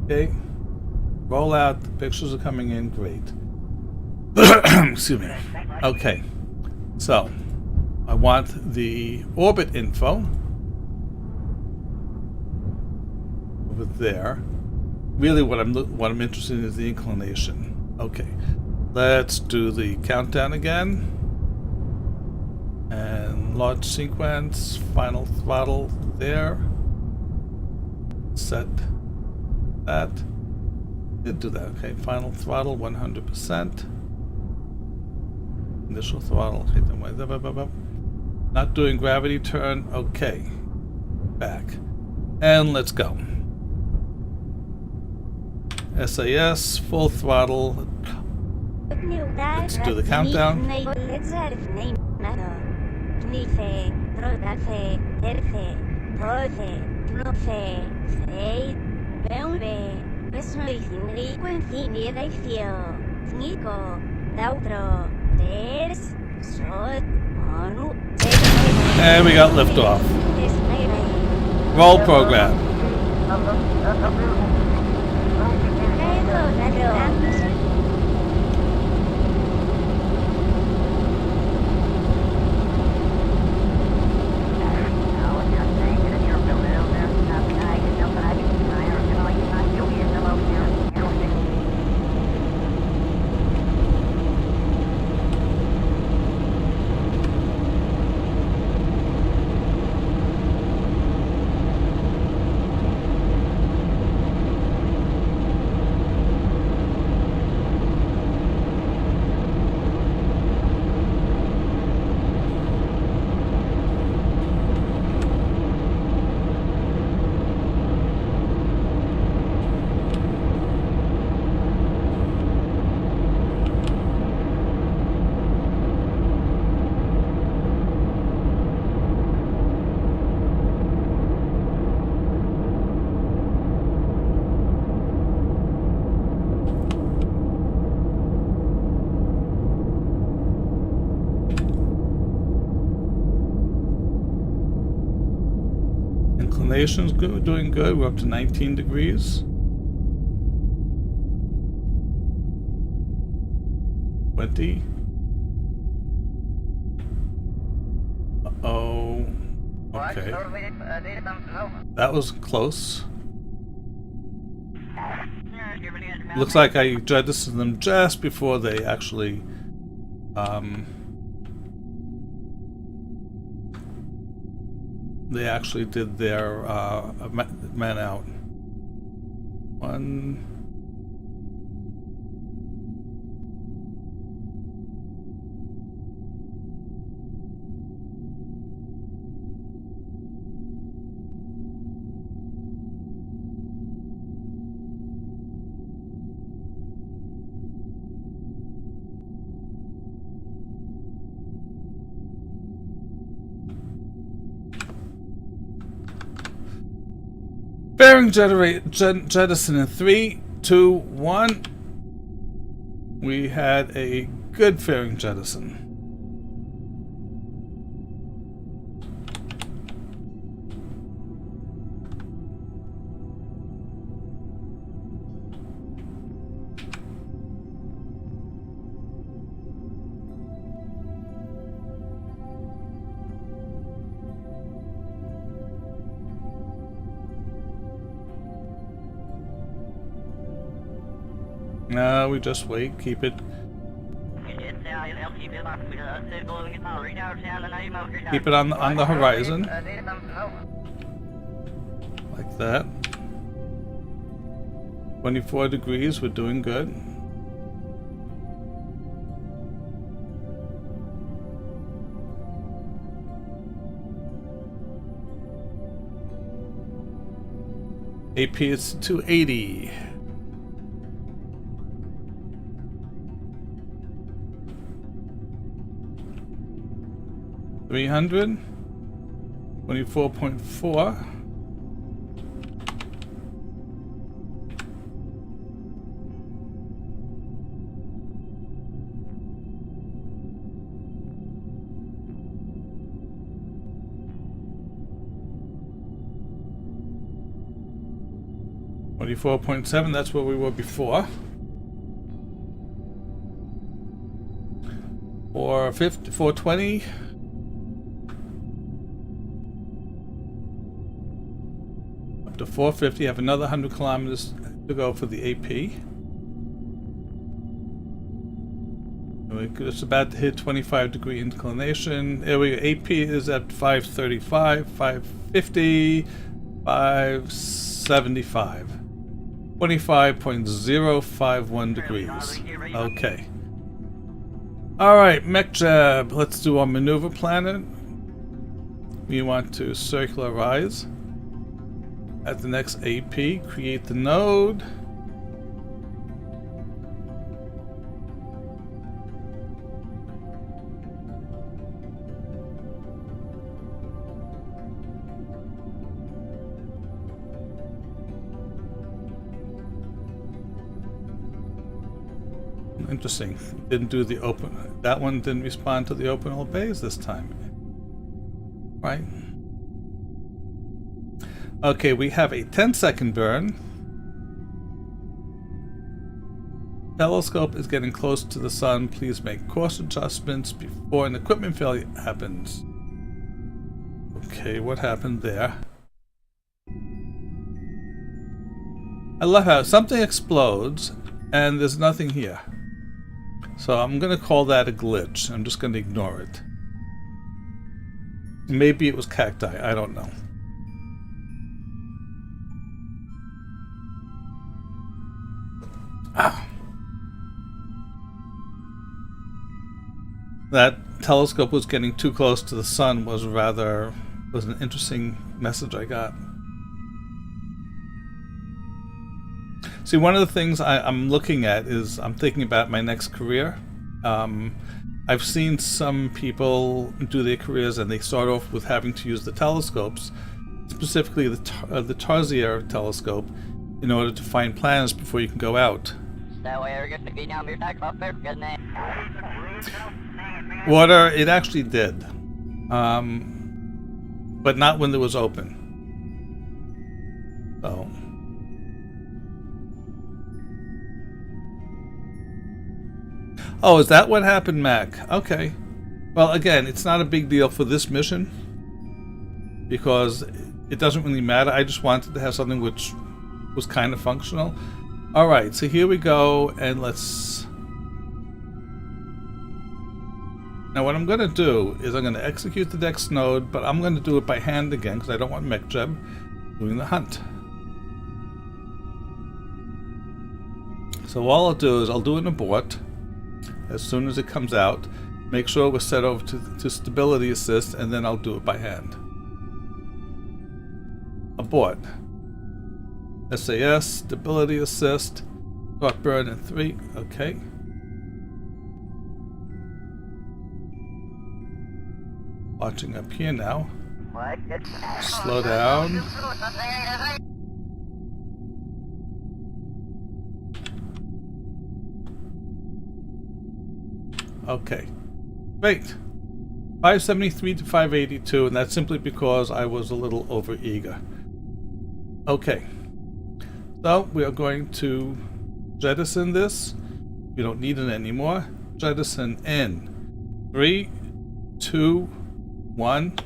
Okay. Roll out. The pictures are coming in. Great. Excuse me. Okay. So, I want the orbit info over there. Really, what I'm interested in is the inclination. Okay. Let's do the countdown again. And launch sequence, final throttle there. Set that. Did do that. Okay, final throttle 100%. Initial throttle. Okay, not doing gravity turn. Okay. Back. And let's go. SAS, full throttle. Let's do the countdown. And we got liftoff. Roll program. Inclination's good, doing good. We're up to 19 degrees. 20. Uh-oh. Okay. That was close. Looks like I jettisoned them just before they actually did their man out. One. Bearing jettison in 3, 2, 1. We had a good fairing jettison. No, we just wait, keep it. Keep it on the horizon. Like that. 24 degrees, we're doing good. AP is 280. 300, 24.4. 34.7, that's where we were before. 450, 420. Up to 450, have another 100 kilometers to go for the AP. We're just about to hit 25-degree inclination. There we go. AP is at 535, 550, 575. 25.051 degrees. Okay. Alright, MechJeb. Let's do our maneuver planet. We want to circularize at the next AP. Create the node. Interesting. Didn't do the open. That one didn't respond to the open all bays this time. Right. Okay, we have a 10-second burn. Telescope is getting close to the sun. Please make course adjustments before an equipment failure happens. Okay, what happened there? I love how something explodes and there's nothing here. So I'm going to call that a glitch. I'm just going to ignore it. Maybe it was cacti. I don't know. Ah. That telescope was getting too close to the sun was an interesting message I got. See, one of the things I'm looking at is I'm thinking about my next career. I've seen some people do their careers and they start off with having to use the telescopes, specifically the Tarsier telescope, in order to find planets before you can go out. Water, it actually did. But not when it was open. So... Oh, is that what happened, Mac? Okay. Well, again, it's not a big deal for this mission because it doesn't really matter. I just wanted to have something which was kind of functional. All right, so here we go, and let's... Now what I'm going to do is I'm going to execute the next node, but I'm going to do it by hand again because I don't want MechJeb doing the hunt. So all I'll do is I'll do an abort. As soon as it comes out, make sure we're set over to stability assist, and then I'll do it by hand. Abort. SAS, stability assist. Start burn in 3. Okay. Watching up here now. Slow down. Okay, great. 573 to 582, and that's simply because I was a little over eager. Okay, so we are going to jettison this. We don't need it anymore. Jettison in 3, 2, 1.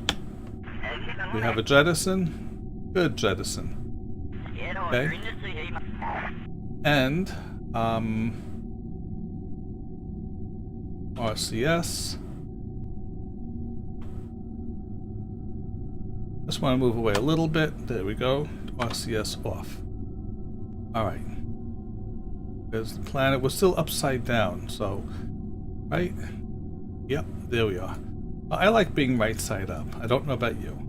We have a jettison. Good jettison. Okay, and RCS. Just want to move away a little bit. There we go. RCS off. Alright. There's the planet. We're still upside down, so... Right? Yep, there we are. I like being right side up. I don't know about you.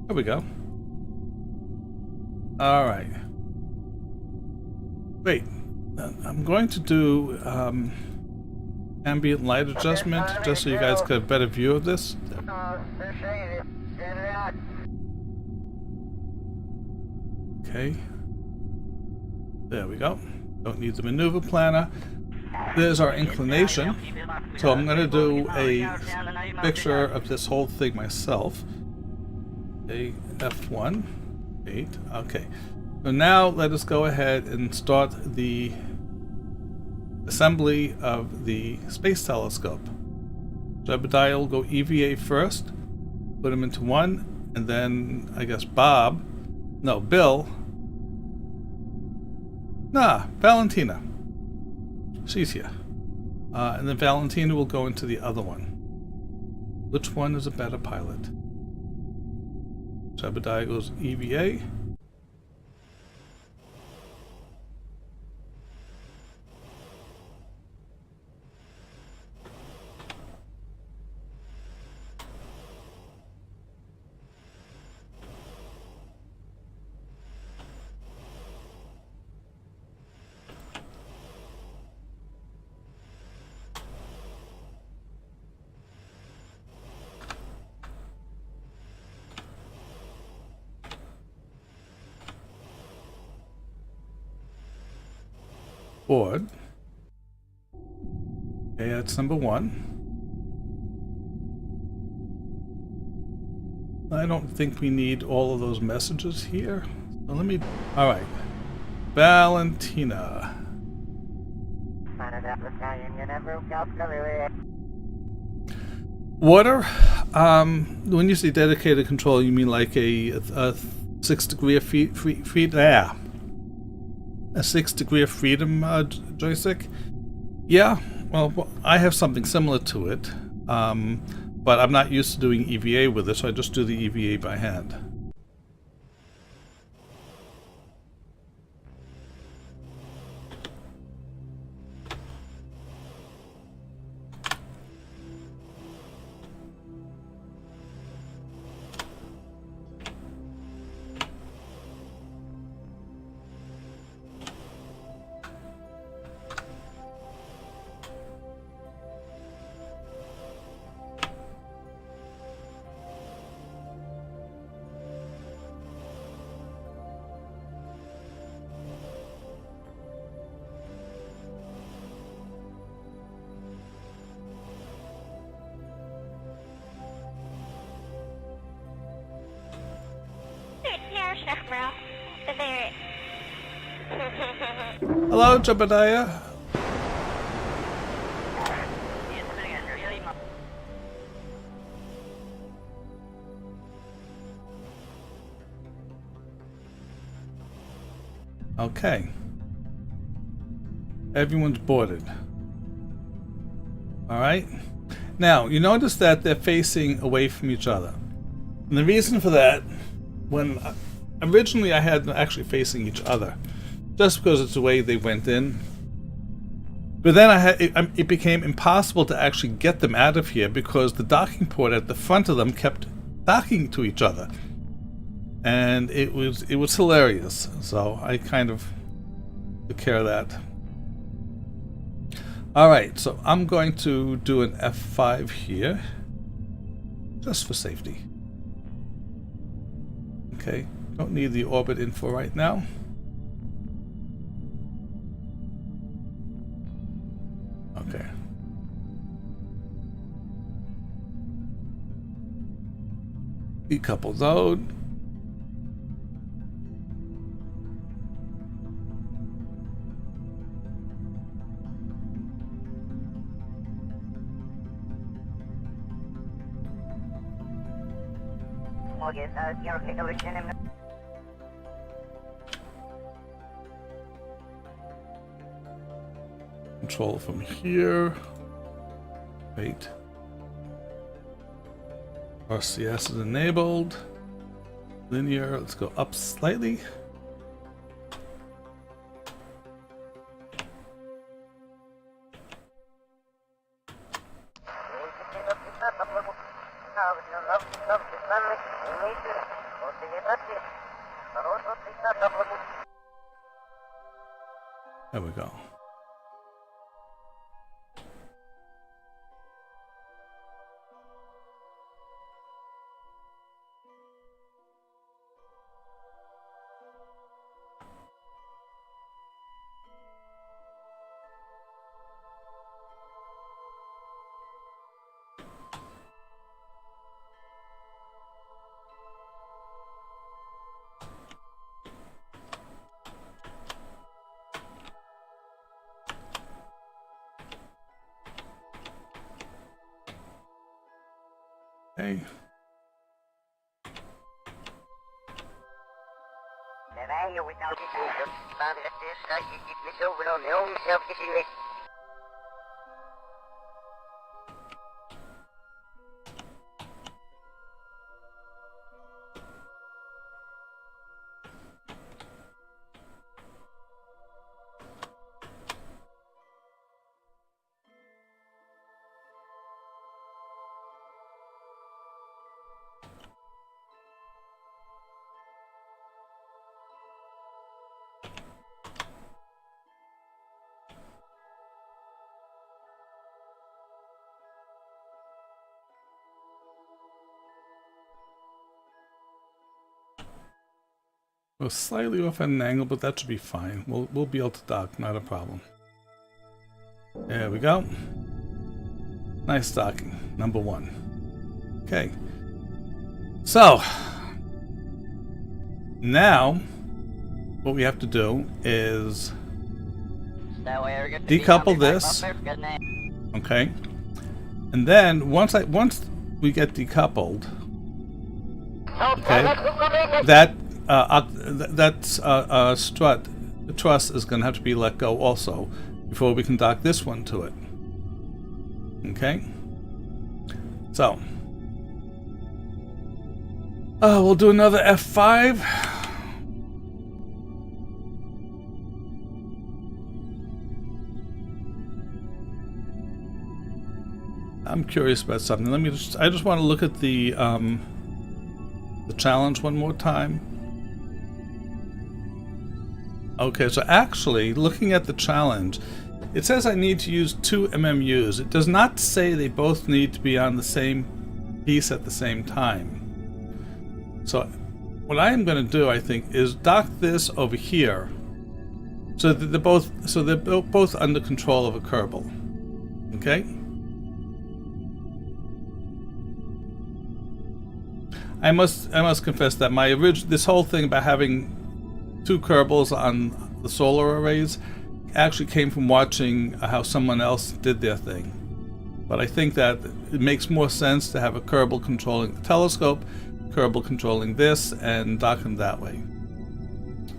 There we go. All right. Wait, I'm going to do ambient light adjustment just so you guys get a better view of this. Okay. There we go. Don't need the maneuver planner. There's our inclination. So I'm going to do a picture of this whole thing myself. Okay, F1. 8. Okay. So now let us go ahead and start the assembly of the space telescope. Jebediah will go EVA first, put him into 1, and then I guess Bill. Valentina. She's here. And then Valentina will go into the other one. Which one is a better pilot? Jebediah goes EVA. Board. Okay, that's number 1. I don't think we need all of those messages here. So let me... Alright. Valentina. Water? When you say dedicated control, you mean like a 6 degree of feet? Yeah. A 6 degree of freedom joystick? Yeah, well, I have something similar to it, but I'm not used to doing EVA with it, so I just do the EVA by hand. Hello, Jebediah. Okay. Everyone's boarded. Alright. Now, you notice that they're facing away from each other. And the reason for that, when originally I had them actually facing each other, just because it's the way they went in. But then it became impossible to actually get them out of here because the docking port at the front of them kept docking to each other. And it was hilarious. So I kind of took care of that. Alright, so I'm going to do an F5 here, just for safety. Okay, don't need the orbit info right now. Okay. Decouple zone. Control from here. Wait. RCS is enabled. Linear, let's go up slightly. There we go. Okay. We're slightly off at an angle, but that should be fine. We'll be able to dock, not a problem. There we go. Nice docking, number 1. Okay. So now what we have to do is decouple this. Okay. And then once we get decoupled, okay, that truss is going to have to be let go also before we can dock this one to it. Okay, so we'll do another F5. I'm curious about something. I just want to look at the challenge one more time. Okay, so actually, looking at the challenge, it says I need to use 2 MMUs. It does not say they both need to be on the same piece at the same time. So what I am going to do, I think, is dock this over here, so that they're both under control of a Kerbal. Okay. I must confess that this whole thing about having 2 Kerbals on the solar arrays actually came from watching how someone else did their thing. But I think that it makes more sense to have a Kerbal controlling the telescope, Kerbal controlling this, and dock them that way.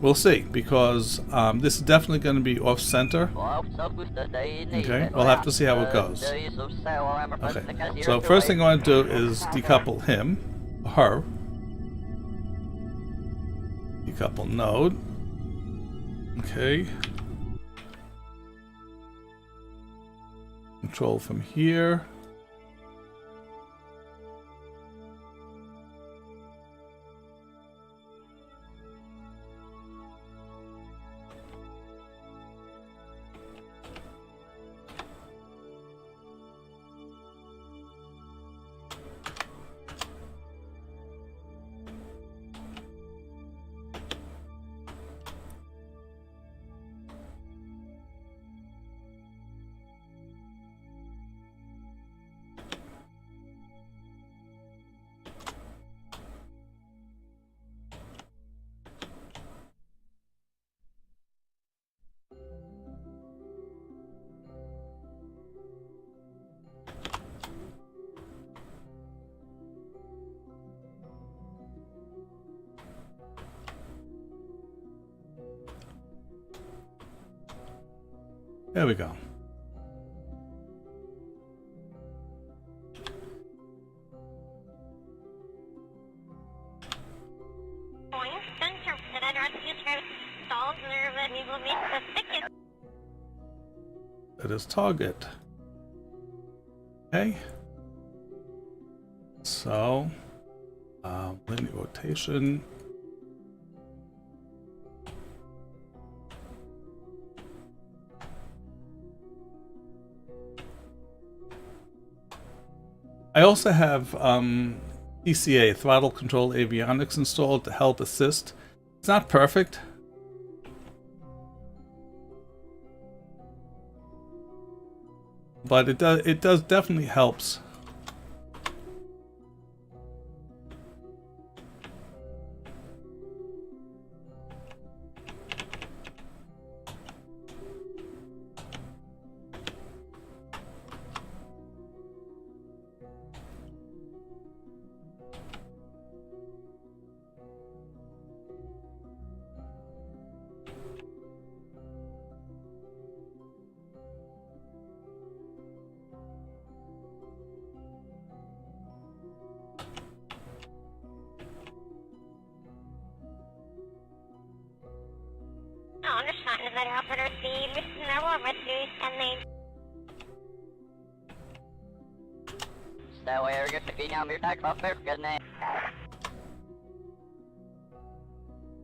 We'll see, because this is definitely going to be off-center. Okay, we'll have to see how it goes. Okay, so first thing I want to do is decouple her. Decouple node. Okay. Control from here. There we go. That is target. Okay. So, linear rotation. I also have TCA, Throttle Control Avionics, installed to help assist. It's not perfect, but it does definitely helps.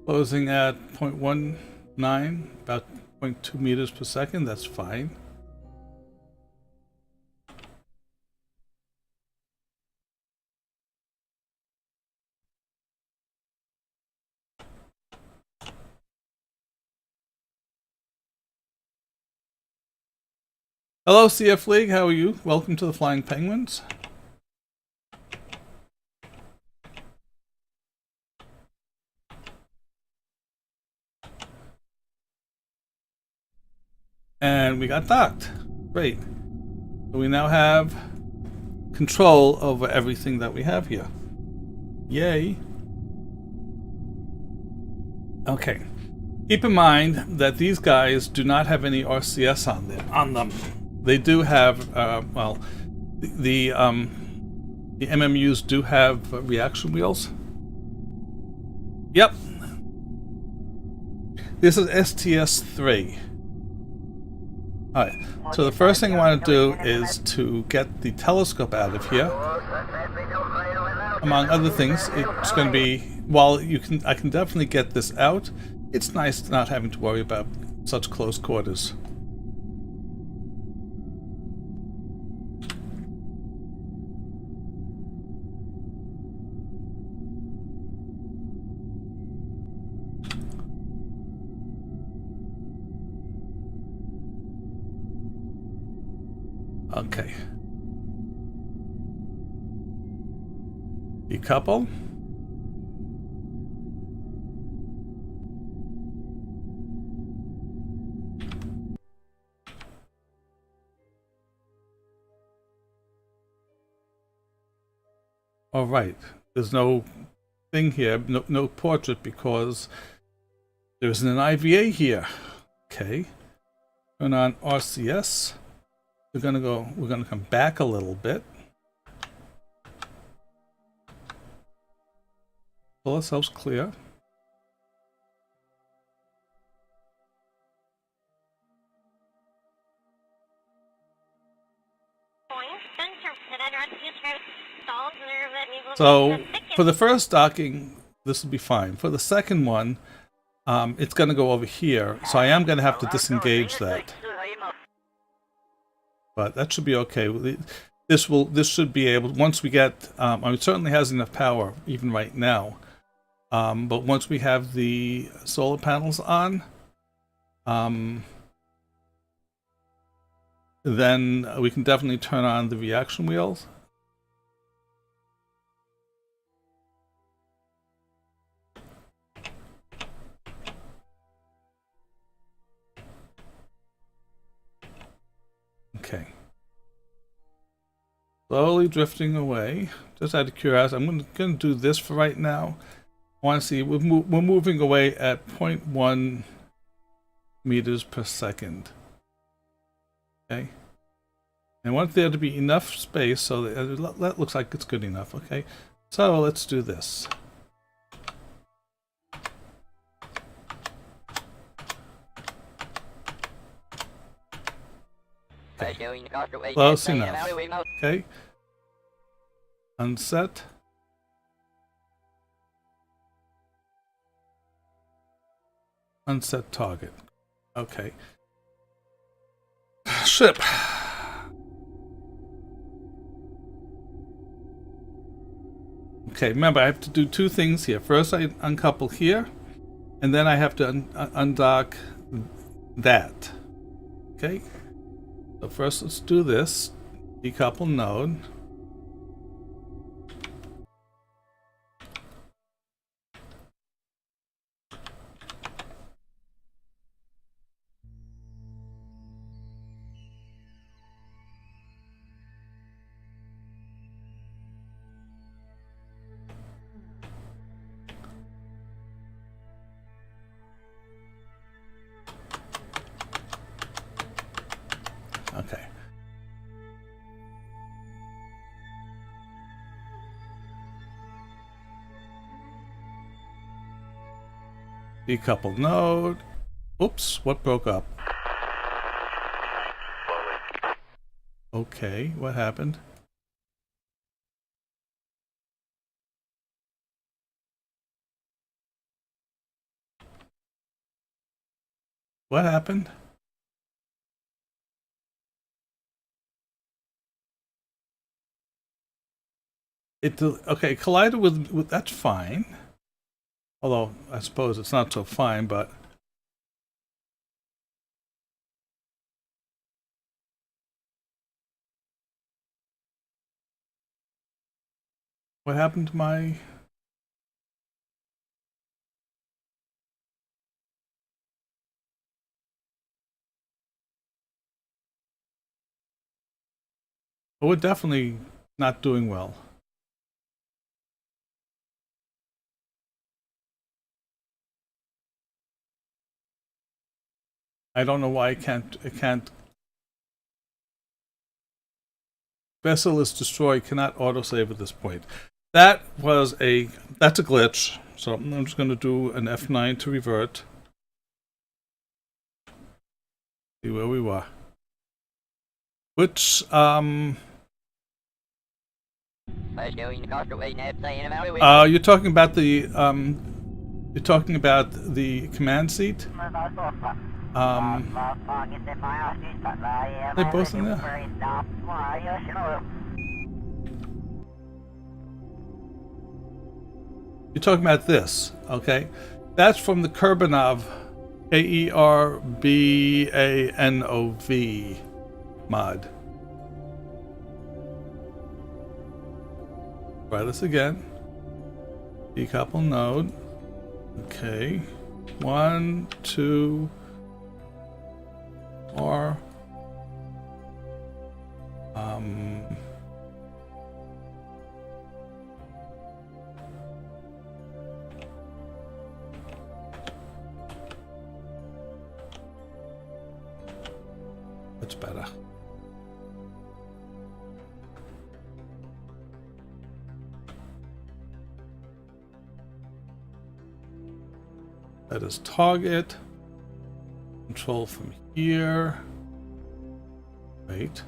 Closing at 0.19, about 0.2 meters per second, that's fine. Hello CF League, how are you? Welcome to the Flying Penguins. And we got docked. Great. So we now have control over everything that we have here. Yay. Okay. Keep in mind that these guys do not have any RCS on them. They do have, well, the MMUs do have reaction wheels. Yep. This is STS-3. Alright, so the first thing I want to do is to get the telescope out of here. Among other things, it's going to be, while I can definitely get this out, it's nice not having to worry about such close quarters. Okay. Decouple. All right. There's no thing here, no portrait because there isn't an IVA here. Okay. Turn on RCS. We're gonna come back a little bit. Pull ourselves clear. So for the first docking, this will be fine. For the second one, it's going to go over here, so I am going to have to disengage that. But that should be okay. This should be able, once we get, I mean, it certainly has enough power even right now. But once we have the solar panels on, then we can definitely turn on the reaction wheels. Okay. Slowly drifting away. Just out of curiosity, I'm going to do this for right now. I want to see, we're moving away at 0.1 meters per second. Okay. I want there to be enough space so that looks like it's good enough. Okay. So let's do this. Okay. Close enough. Okay. Unset. Unset target. Okay. Ship. Okay, remember I have to do two things here. First I uncouple here, and then I have to undock that. Okay, so first let's do this. Decouple node. Okay. Decouple node. Oops, what broke up? Okay, what happened? What happened? It okay, collided with that's fine. Although I suppose it's not so fine, but what happened to my? Oh, we're definitely not doing well. I don't know why it can't. Vessel is destroyed, cannot autosave at this point. That's a glitch. So I'm just going to do an F9 to revert. See where we were. Which you're talking about the command seat. They both in there. You're talking about this, okay? That's from the Kerbanov, Kerbanov mod. Try this again. Decouple node. Okay. 1, 2, or that's better. That is target. Control from here. Wait.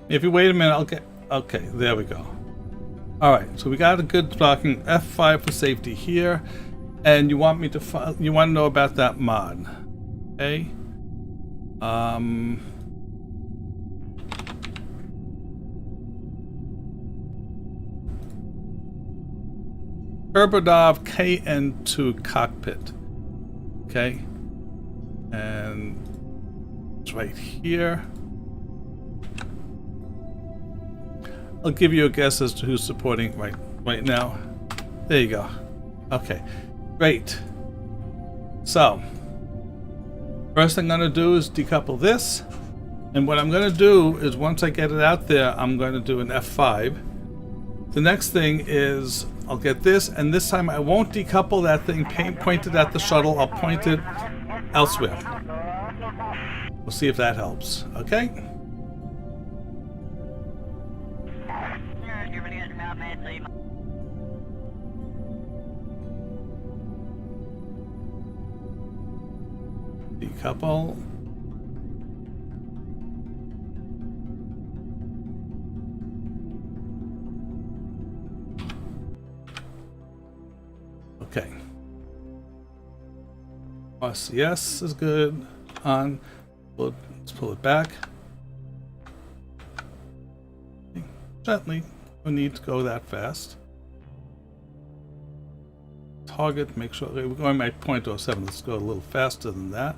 If you wait a minute, I'll get. Okay, there we go. All right, so we got a good blocking. F5 for safety here, and you want me to you want to know about that mod, okay? Turbodov KN2 cockpit. Okay. And it's right here. I'll give you a guess as to who's supporting right now. There you go. Okay. Great. So, first thing I'm going to do is decouple this. And what I'm going to do is once I get it out there, I'm going to do an F5. The next thing is I'll get this, and this time I won't decouple that thing pointed at the shuttle. I'll point it elsewhere. We'll see if that helps. Okay? Decouple. Okay. RCS is good. On. Let's pull it back. Gently. No need to go that fast. Target. Make sure we're going by 0.07. Let's go a little faster than that.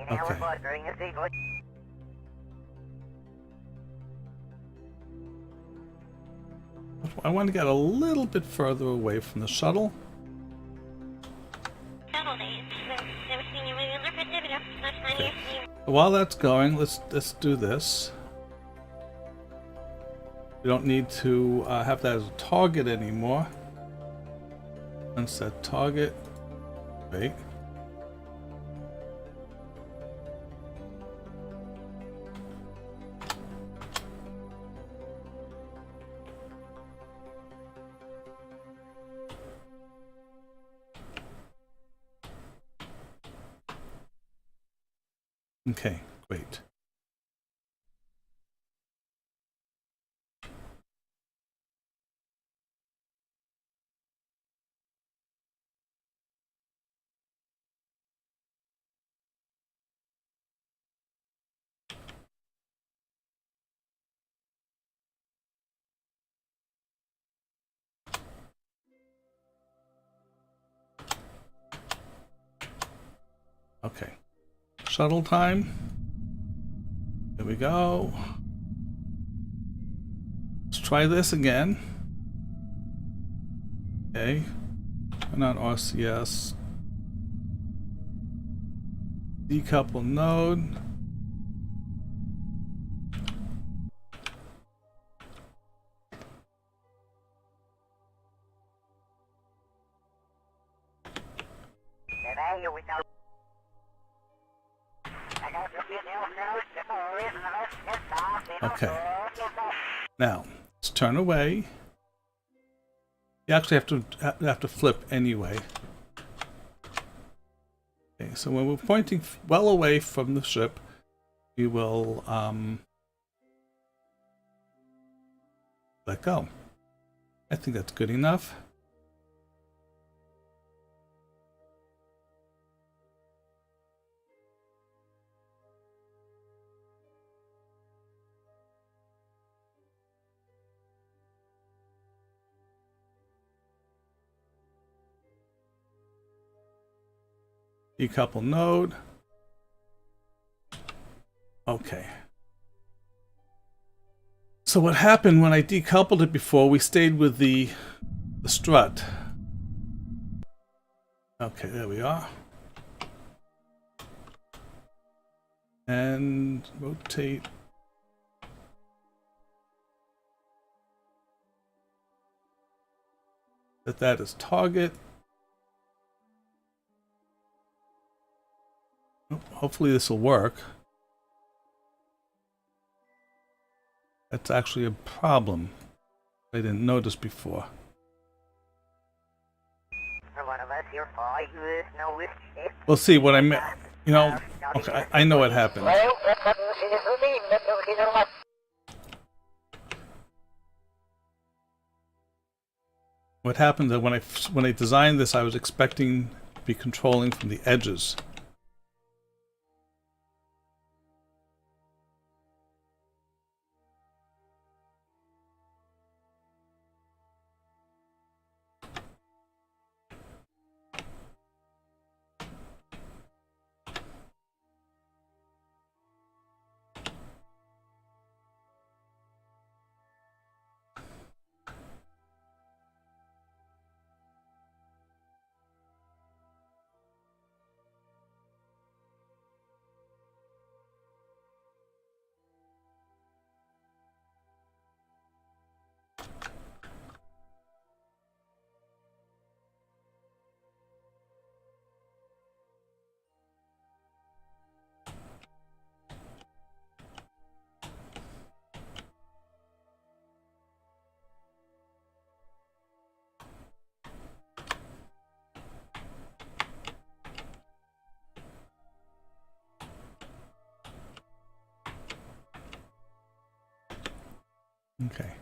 Okay. I want to get a little bit further away from the shuttle. Okay. While that's going, let's do this. We don't need to have that as a target anymore. Unset target. Wait. Okay, great. Okay. Shuttle time. Here we go. Let's try this again. Okay. Turn on RCS. Decouple node. Okay. Now, let's turn away. You actually have to flip anyway. Okay, so when we're pointing well away from the ship, we will let go. I think that's good enough. Decouple node. Okay. So what happened when I decoupled it before, we stayed with the strut. Okay, there we are. And rotate. Set that as target. Hopefully this will work. That's actually a problem I didn't notice before. We'll see what I meant. You know, okay, I know what happened. What happened that when I designed this, I was expecting to be controlling from the edges. Okay.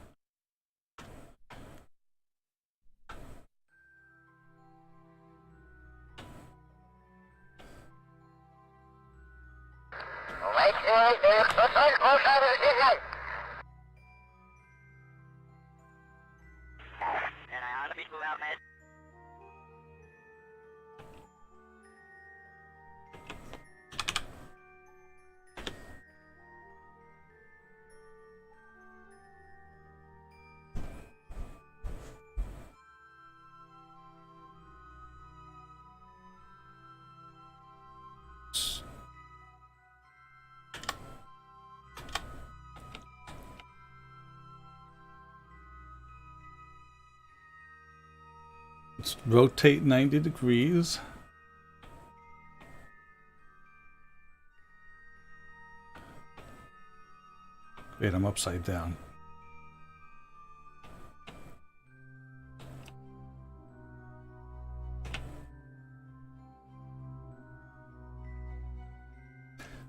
Let's rotate 90 degrees. Wait, I'm upside down.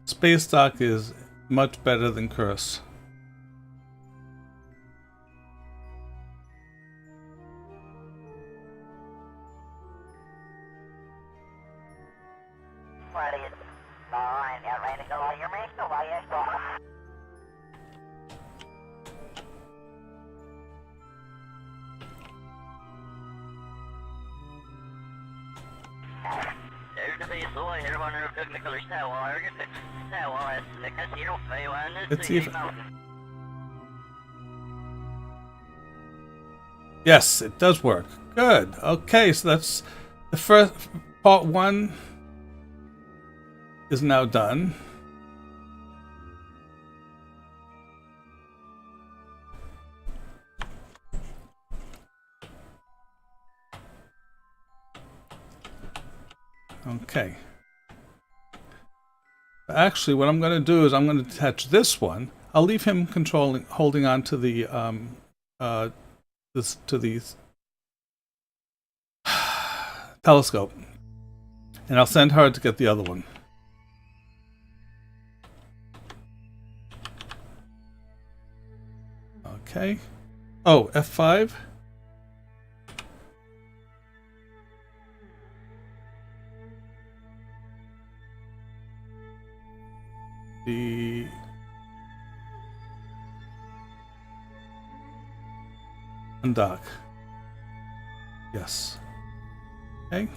Space dock is much better than curse. Let's see if... Yes, it does work. Good. Okay, so that's the first part 1 is now done. Okay. Actually, what I'm going to do is I'm going to attach this one. I'll leave him holding on to the telescope, and I'll send her to get the other one. Okay. Oh, F5. The undock. Yes. Okay.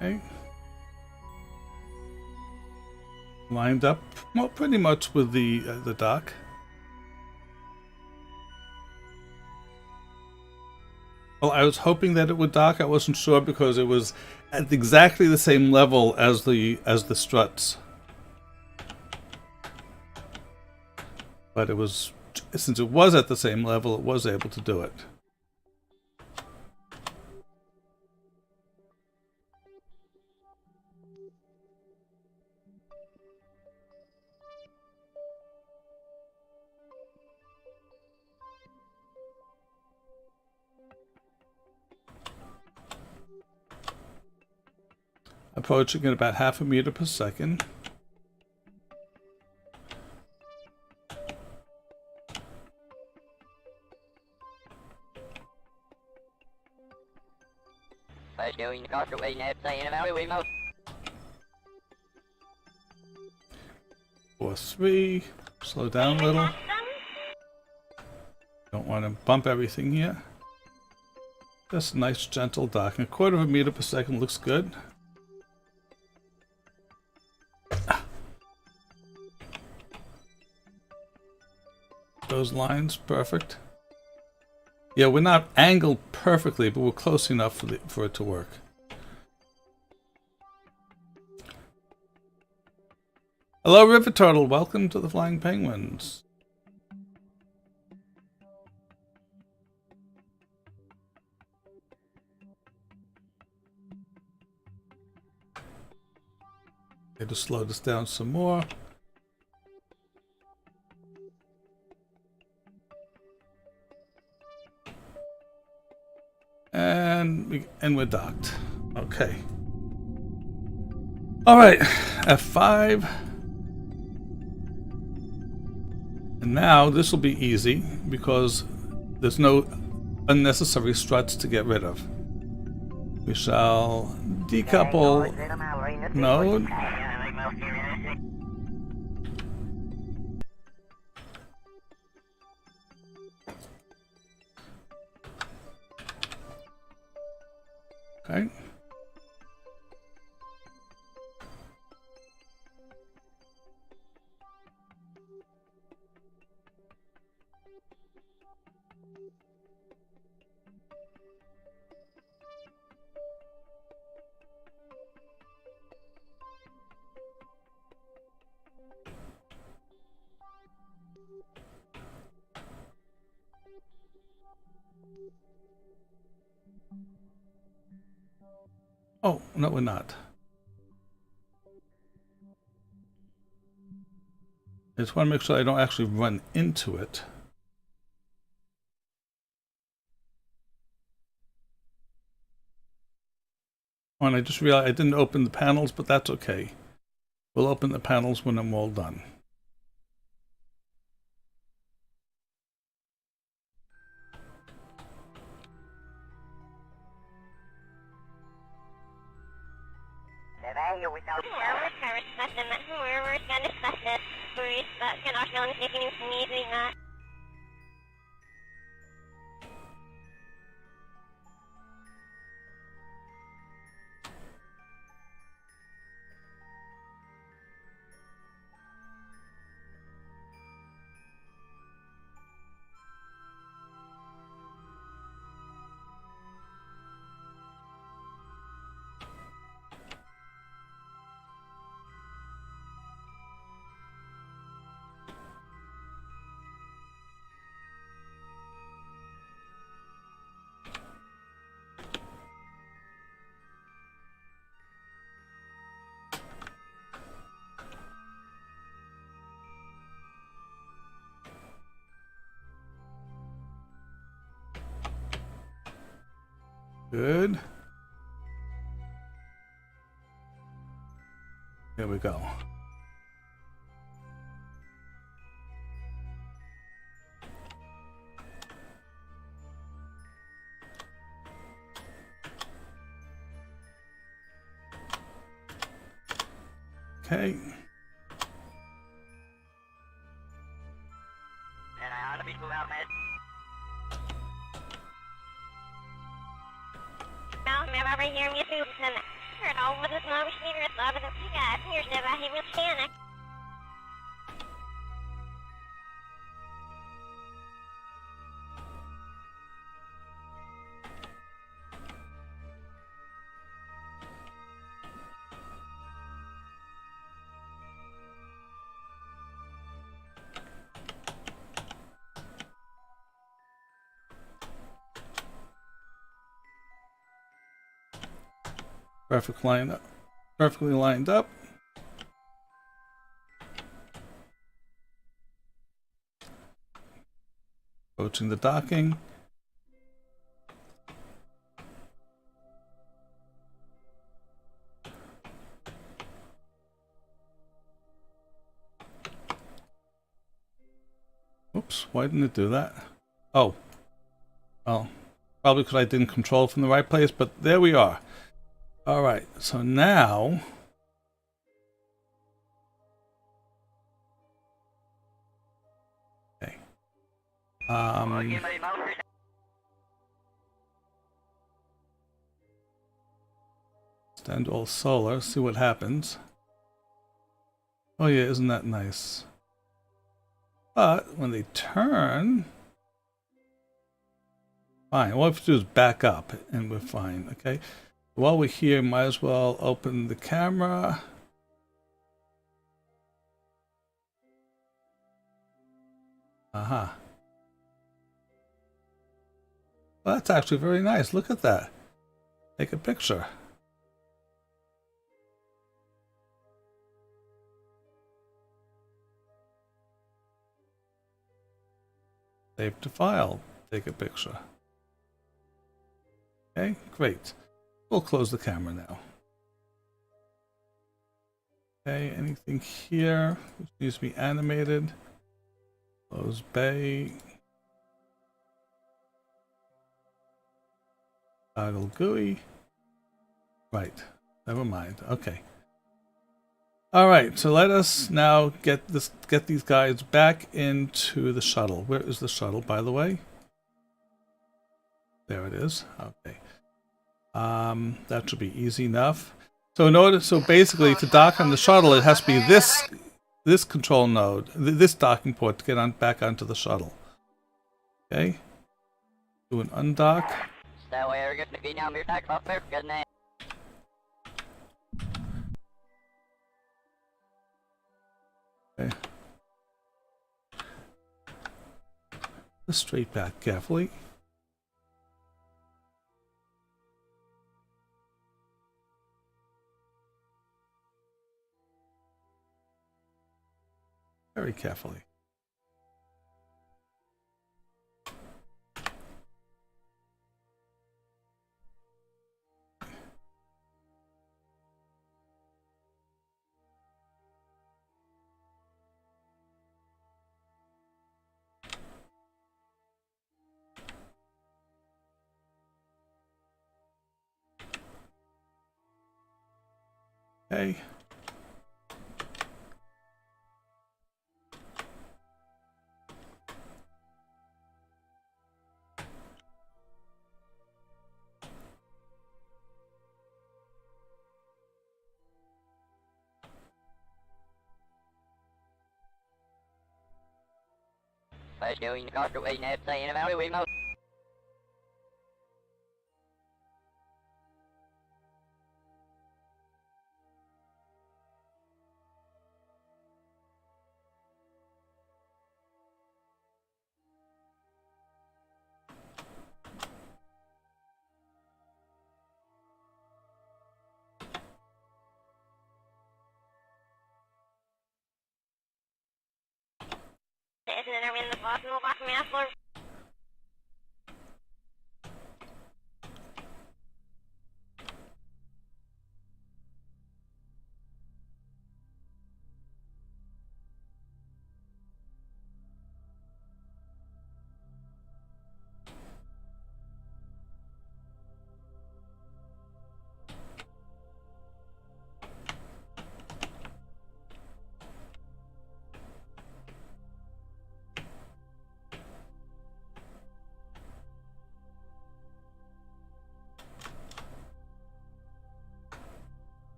Okay. Lined up, well, pretty much with the dock. Well, I was hoping that it would dock. I wasn't sure because it was at exactly the same level as the struts. But it was, since it was at the same level, it was able to do it. Approaching at about 0.5 meters per second. Four, 3. Slow down a little. Don't want to bump everything here. Just a nice gentle docking. 1/4 meter per second looks good. Those lines, perfect. Yeah, we're not angled perfectly, but we're close enough for it to work. Hello, River Turtle. Welcome to the Flying Penguins. Okay, to slow this down some more. And we're docked. Okay. All right, F5. And now this will be easy because there's no unnecessary struts to get rid of. We shall decouple node. Okay. Oh, no, we're not. I just want to make sure I don't actually run into it. Oh, and I just realized I didn't open the panels, but that's okay. We'll open the panels when I'm all done. Good. Here we go. Okay. Shuttle with a slow speeder at lava the Pigat. Here's never he will stand. Perfectly lined up. Approaching the docking. Oops, why didn't it do that? Oh. Well, probably because I didn't control from the right place, but there we are. Alright, so now... Okay. Stand all solar, see what happens. Oh yeah, isn't that nice? But when they turn... Fine, all we have to do is back up and we're fine, okay? While we're here, might as well open the camera. Aha. Well, that's actually very nice. Look at that. Take a picture. Save to file. Take a picture. Okay, great. We'll close the camera now. Okay, anything here which needs to be animated? Close bay. Toggle GUI. Right, never mind. Okay. Alright, so let us now get these guys back into the shuttle. Where is the shuttle, by the way? There it is. Okay. That should be easy enough. So basically to dock on the shuttle, it has to be this control node, this docking port to get on back onto the shuttle. Okay. Do an undock. Okay. Just straight back carefully. Very carefully. Okay.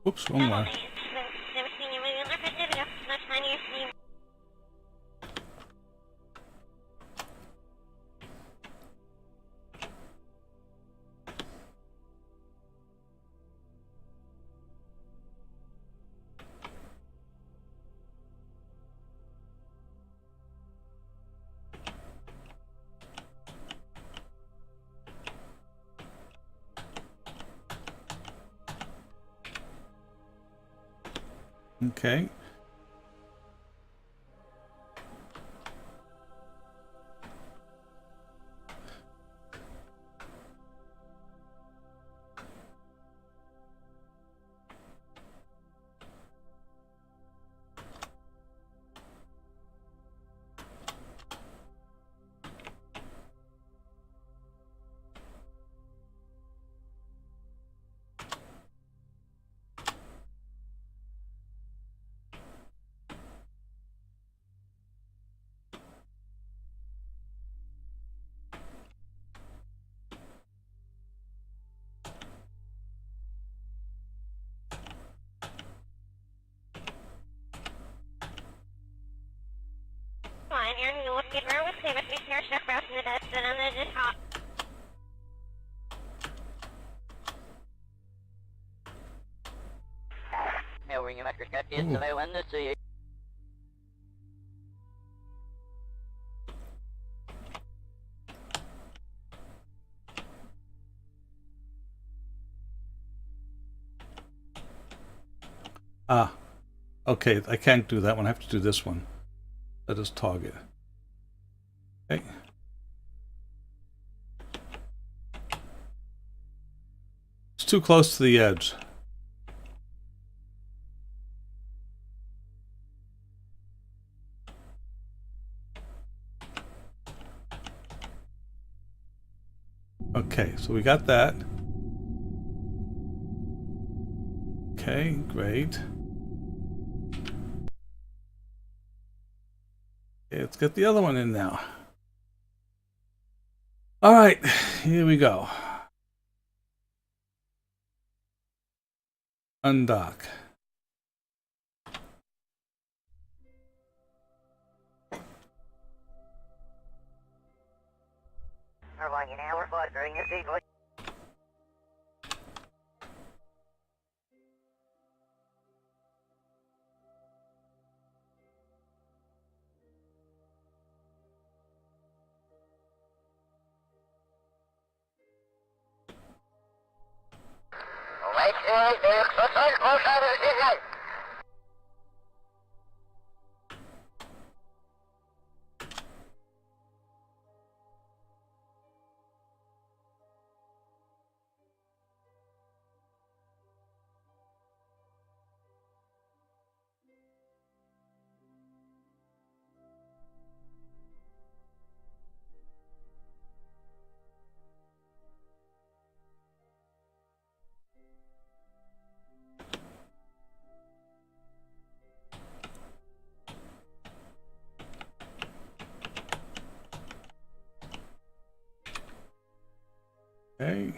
Oops, wrong one. Okay. Fine, Aaron, you look good. Where was David? We hear stuff out in the dust, and I'm gonna just hop. Ring your microscope is so I want to see. Ah, okay, I can't do that one. I have to do this one. That is target. Okay. It's too close to the edge. Okay, so we got that. Okay, great. Okay, let's get the other one in now. All right, here we go. Undock. We're like an hour during the sequence. Okay.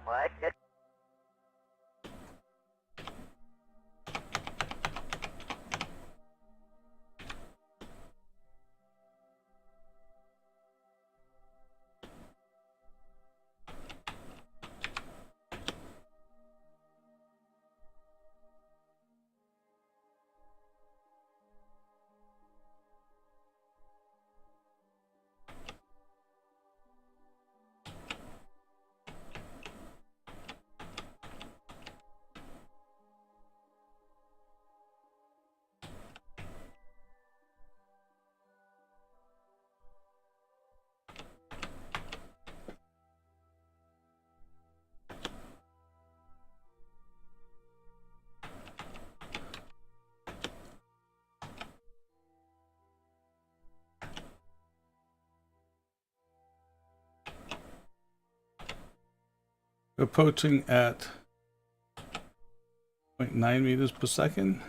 What? We're approaching at 0.9 meters per second.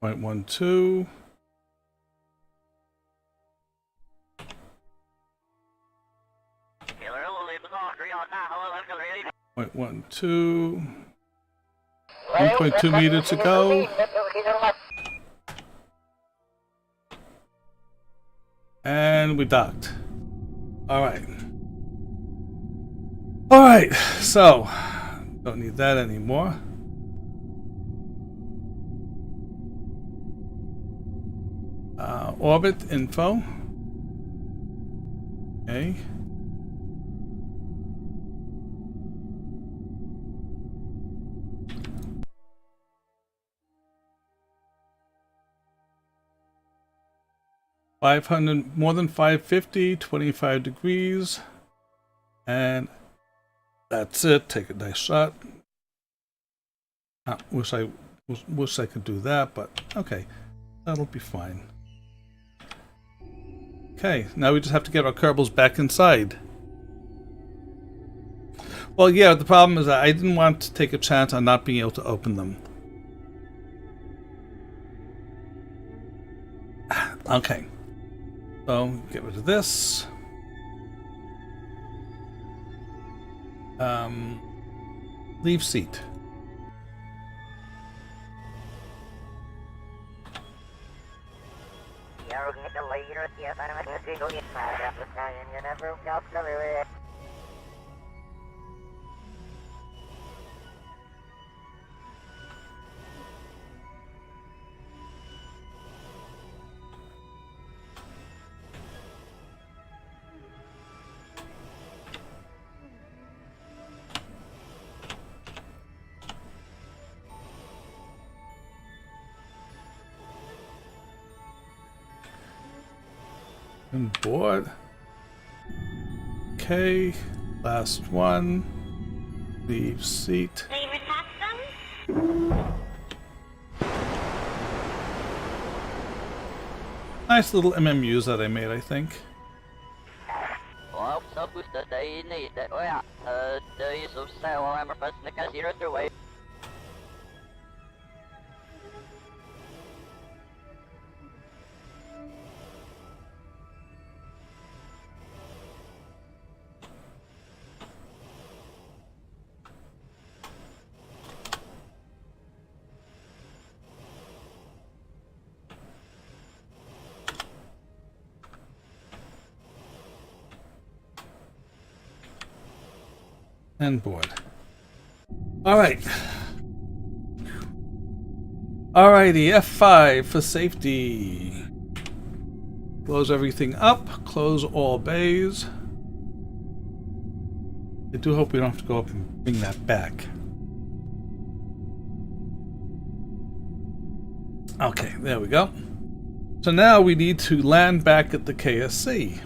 Point 1.2. Point 1.2. 1.2 meters to go. And we docked. Alright. Alright, so don't need that anymore. Orbit info. Okay. More than 550, 25 degrees, and that's it. Take a nice shot. Wish I could do that, but okay, that'll be fine. Okay, now we just have to get our Kerbals back inside. Well, yeah, the problem is that I didn't want to take a chance on not being able to open them. Okay. So, get rid of this. Leave seat. And board. Okay, last one. Leave seat. Leave attach them. Nice little MMUs that I made, I think. Well, so that they need that. Oh yeah, the use of cell I'm first in the cashier through way. And board. Alright. Alrighty, F5 for safety. Close everything up. Close all bays. I do hope we don't have to go up and bring that back. Okay, there we go. So now we need to land back at the KSC.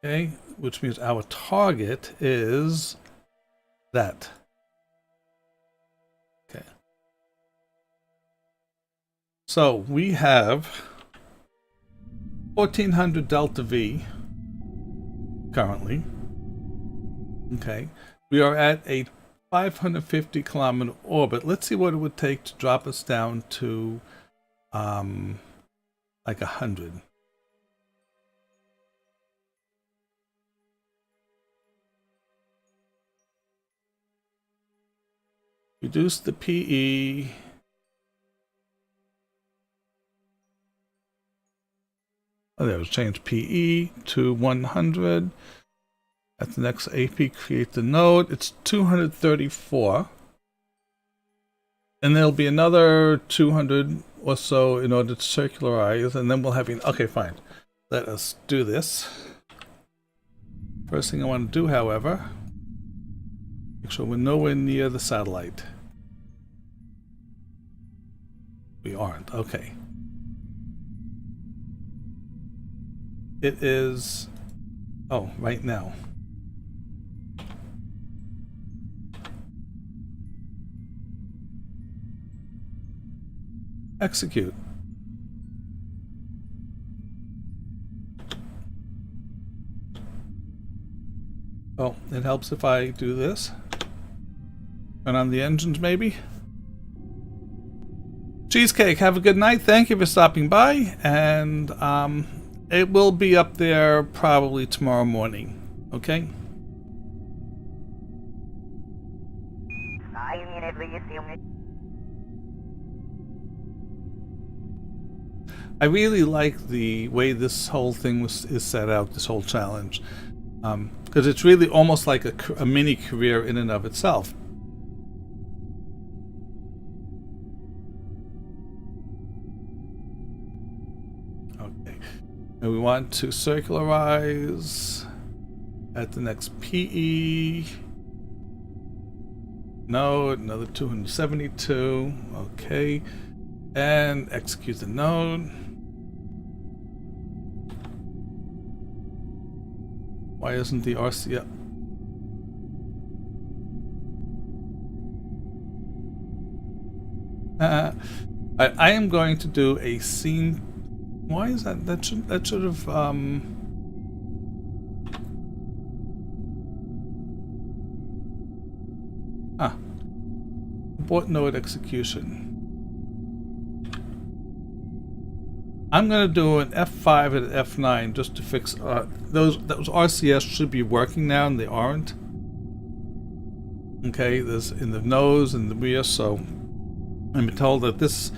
Okay, which means our target is that. Okay. So we have 1400 delta V currently. Okay. We are at a 550 kilometer orbit. Let's see what it would take to drop us down to like 100. Reduce the PE. Oh, there was change PE to 100. At the next AP, create the node. It's 234. And there'll be another 200 or so in order to circularize, and then we'll have... Okay, fine. Let us do this. First thing I want to do, however, make sure we're nowhere near the satellite. We aren't. Okay. It is... Oh, right now. Execute. Oh, it helps if I do this. Turn on the engines, maybe. Cheesecake, have a good night. Thank you for stopping by, and it will be up there probably tomorrow morning. Okay? I really like the way this whole thing is set out, this whole challenge, because it's really almost like a mini career in and of itself. Okay, and we want to circularize at the next PE. No, another 272. Okay, and execute the node. Why isn't the RCF? I am going to do a scene. Why is that? That should have abort node execution. I'm going to do an F5 and an F9 just to fix those RCS should be working now and they aren't. Okay, there's in the nose and the rear, so I'm told that this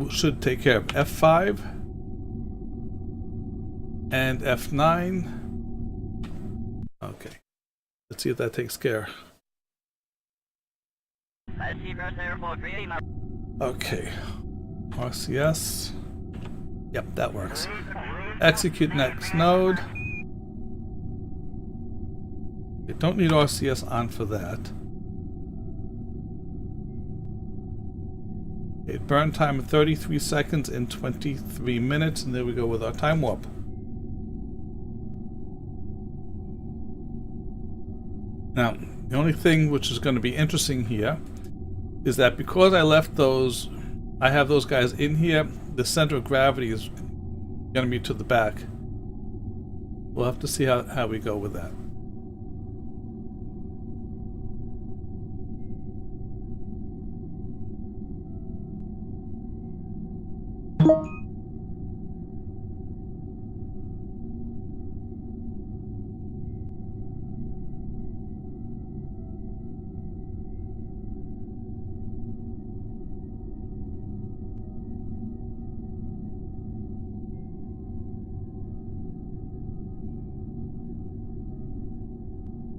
should take care of F5 and F9. Okay, let's see if that takes care. Okay, RCS. Yep, that works. Execute next node. You don't need RCS on for that. Okay, burn time of 33 seconds and 23 minutes, and there we go with our time warp. Now, the only thing which is going to be interesting here is that because I left those, I have those guys in here, the center of gravity is going to be to the back. We'll have to see how we go with that.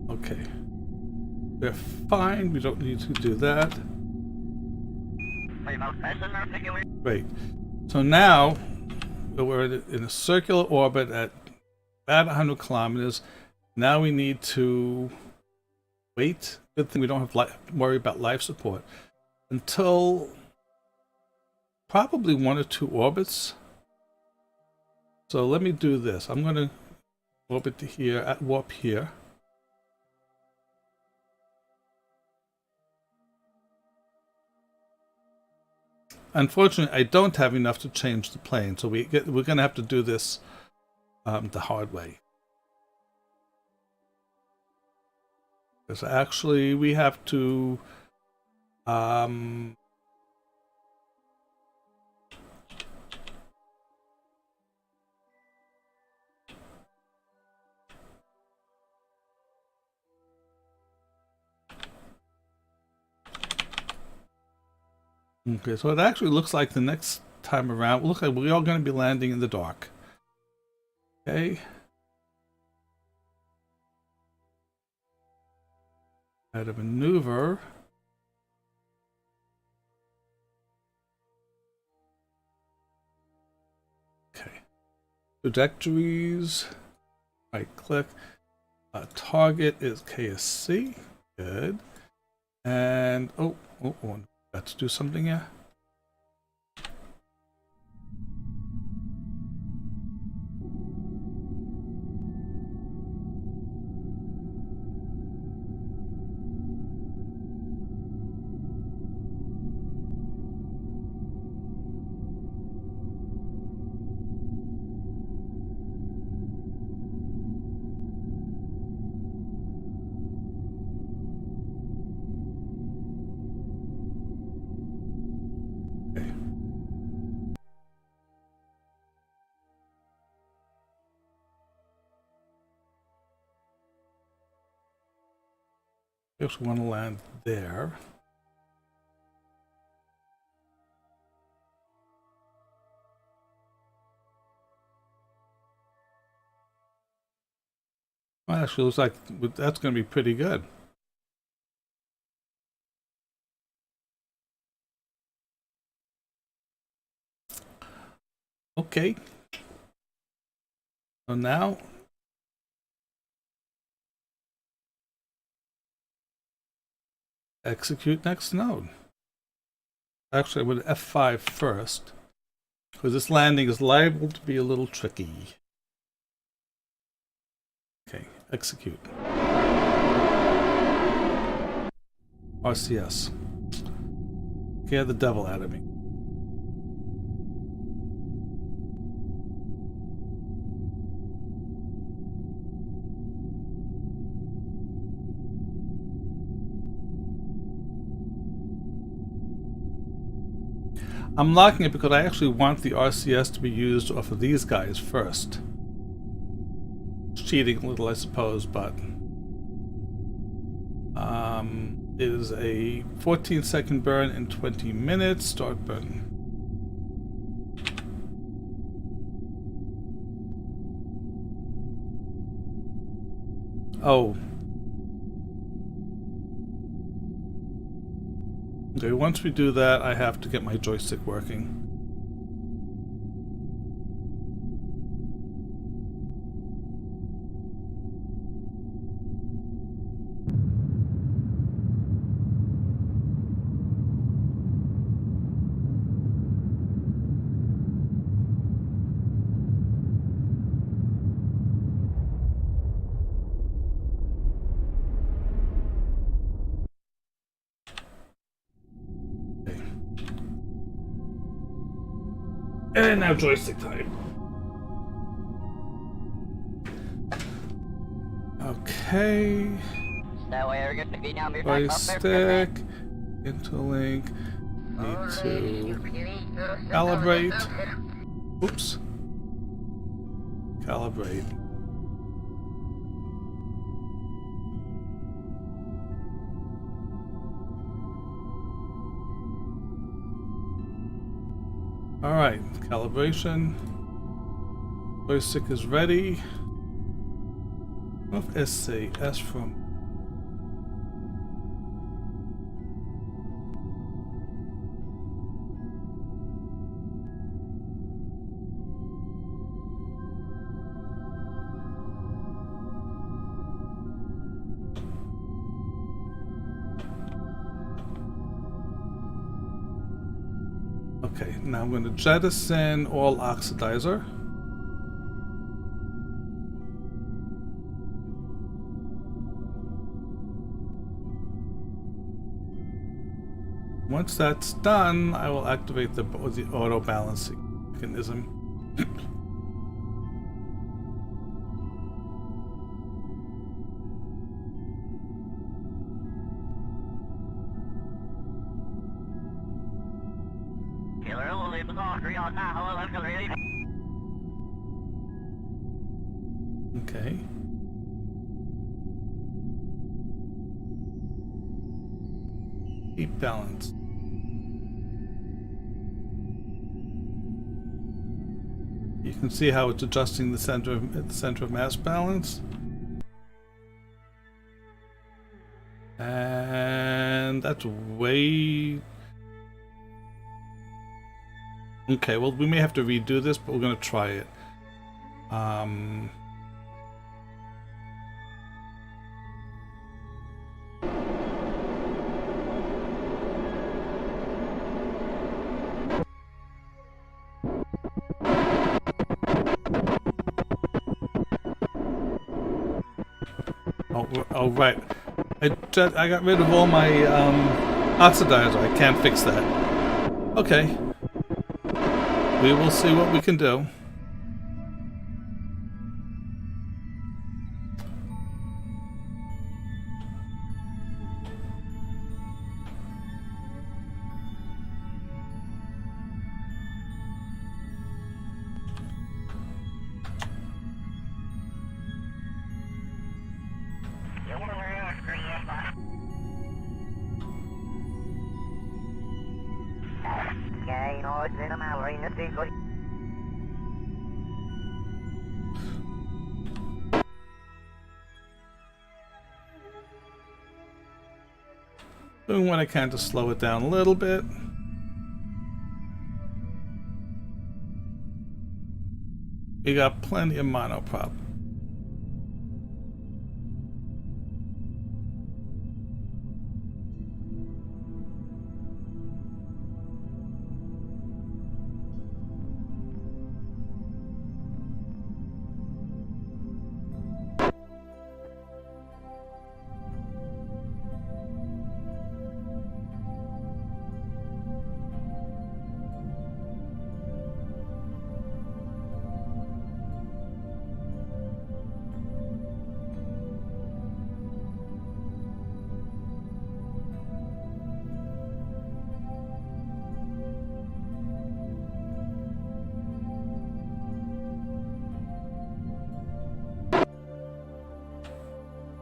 Okay, we're fine, we don't need to do that. Great. So now we're in a circular orbit at about 100 kilometers. Now we need to wait. Good thing we don't have to worry about life support until probably 1 or 2 orbits. So let me do this. I'm going to orbit to here, at warp here. Unfortunately, I don't have enough to change the plane, so we're going to have to do this the hard way. Because actually, we have to okay, so it actually looks like the next time around, look like we're all going to be landing in the dark. Okay. How to maneuver. Okay. Trajectories. Right click. Target is KSC. Good. And let's do something here. We actually want to land there. Well, actually, looks like that's going to be pretty good. Okay. So now, execute next node. Actually, with F5 first, because this landing is liable to be a little tricky. Okay, execute. RCS. Scare the devil out of me. I'm locking it because I actually want the RCS to be used off of these guys first. It's cheating a little, I suppose, but it is a 14-second burn in 20 minutes. Start burn. Oh. Okay, once we do that, I have to get my joystick working. And now joystick time. Okay. Joystick. Interlink. Need to calibrate. Oops. Calibrate. Alright, calibration. Joystick is ready. What if S from Okay, now I'm going to jettison all oxidizer. Once that's done, I will activate the auto balancing mechanism. Okay. Keep balance. You can see how it's adjusting the center of mass balance. And that's way... Okay, well, we may have to redo this, but we're going to try it. Oh, right. I got rid of all my oxidizer. I can't fix that. Okay. We will see what we can do. Doing what I can to slow it down a little bit. You got plenty of monoprop.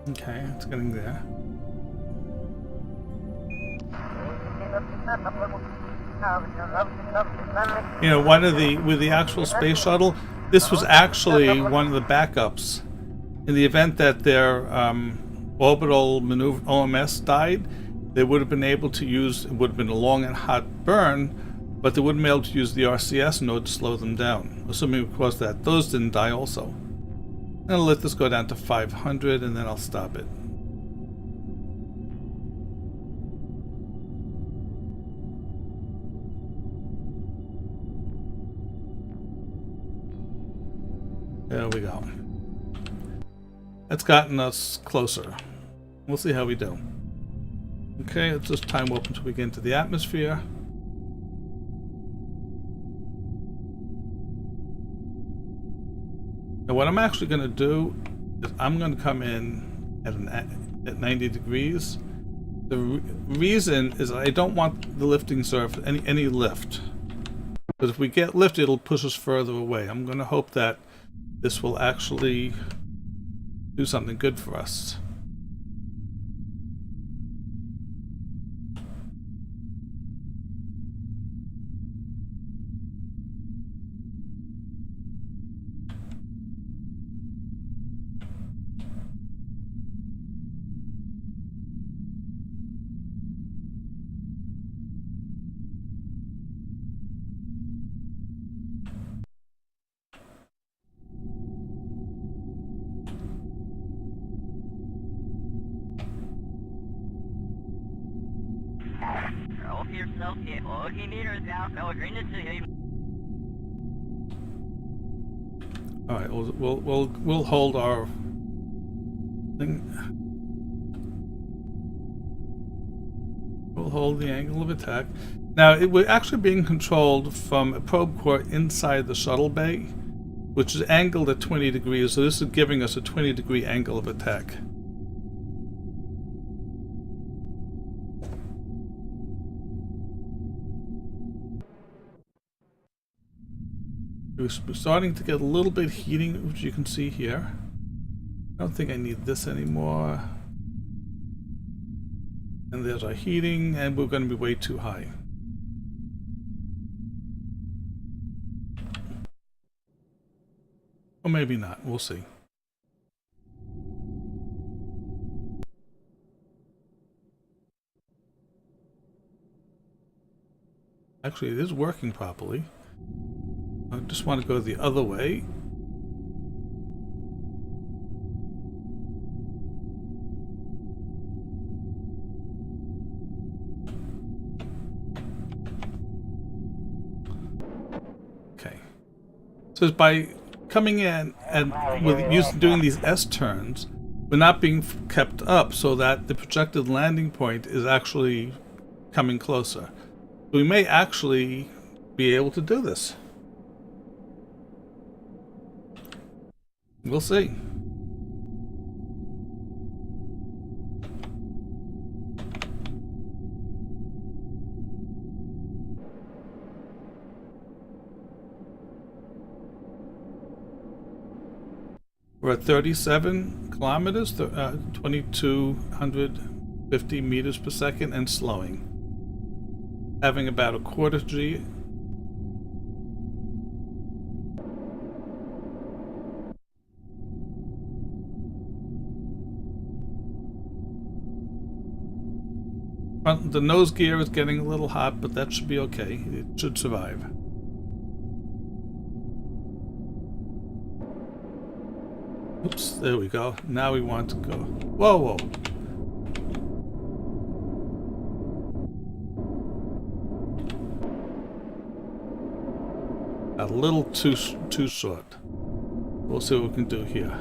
Okay, it's getting there. You know, with the actual space shuttle, this was actually one of the backups. In the event that their orbital maneuver OMS died, they would have been able to use, it would have been a long and hot burn, but they wouldn't be able to use the RCS node to slow them down. Assuming, of course, that those didn't die also. I'll let this go down to 500 and then I'll stop it. There we go. That's gotten us closer. We'll see how we do. Okay, let's just time warp until we get into the atmosphere. Now what I'm actually going to do is I'm going to come in at 90 degrees. The reason is I don't want the lifting surface, any lift. Because if we get lifted, it'll push us further away. I'm going to hope that this will actually do something good for us. Yourself, get 40 meters out, no agreement to you. All right, we'll hold our thing. We'll hold the angle of attack. Now we're actually being controlled from a probe core inside the shuttle bay, which is angled at 20 degrees. So this is giving us a 20-degree angle of attack. We're starting to get a little bit heating, which you can see here. I don't think I need this anymore. And there's our heating, and we're going to be way too high. Or maybe not, we'll see. Actually, it is working properly. I just want to go the other way. Okay. So by coming in and doing these S turns, we're not being kept up so that the projected landing point is actually coming closer. We may actually be able to do this. We'll see. We're at 37 kilometers, 2,250 meters per second, and slowing. Having about a quarter G. The nose gear is getting a little hot, but that should be okay. It should survive. Oops, there we go. Now we want to go. Whoa, whoa. A little too short. We'll see what we can do here.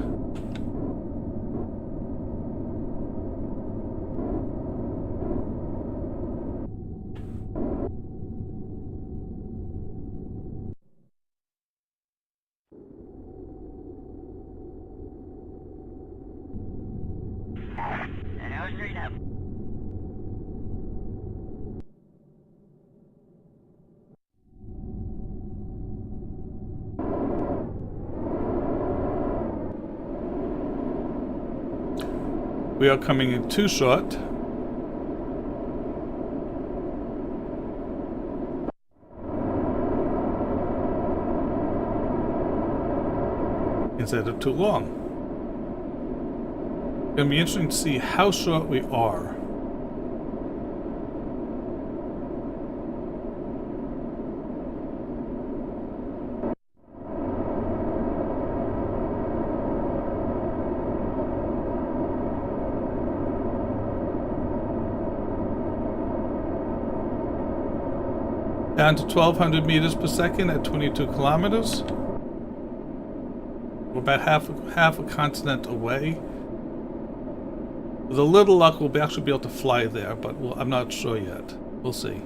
We are coming in too short. Instead of too long. It's going to be interesting to see how short we are. Down to 1,200 meters per second at 22 kilometers. We're about half a continent away. With a little luck, we'll actually be able to fly there, but I'm not sure yet. We'll see.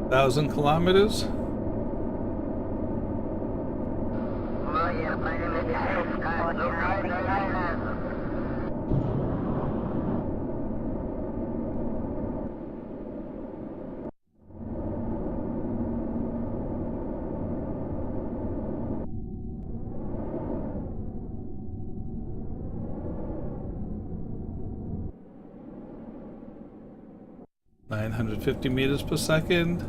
1,000 kilometers. $950 meters per second.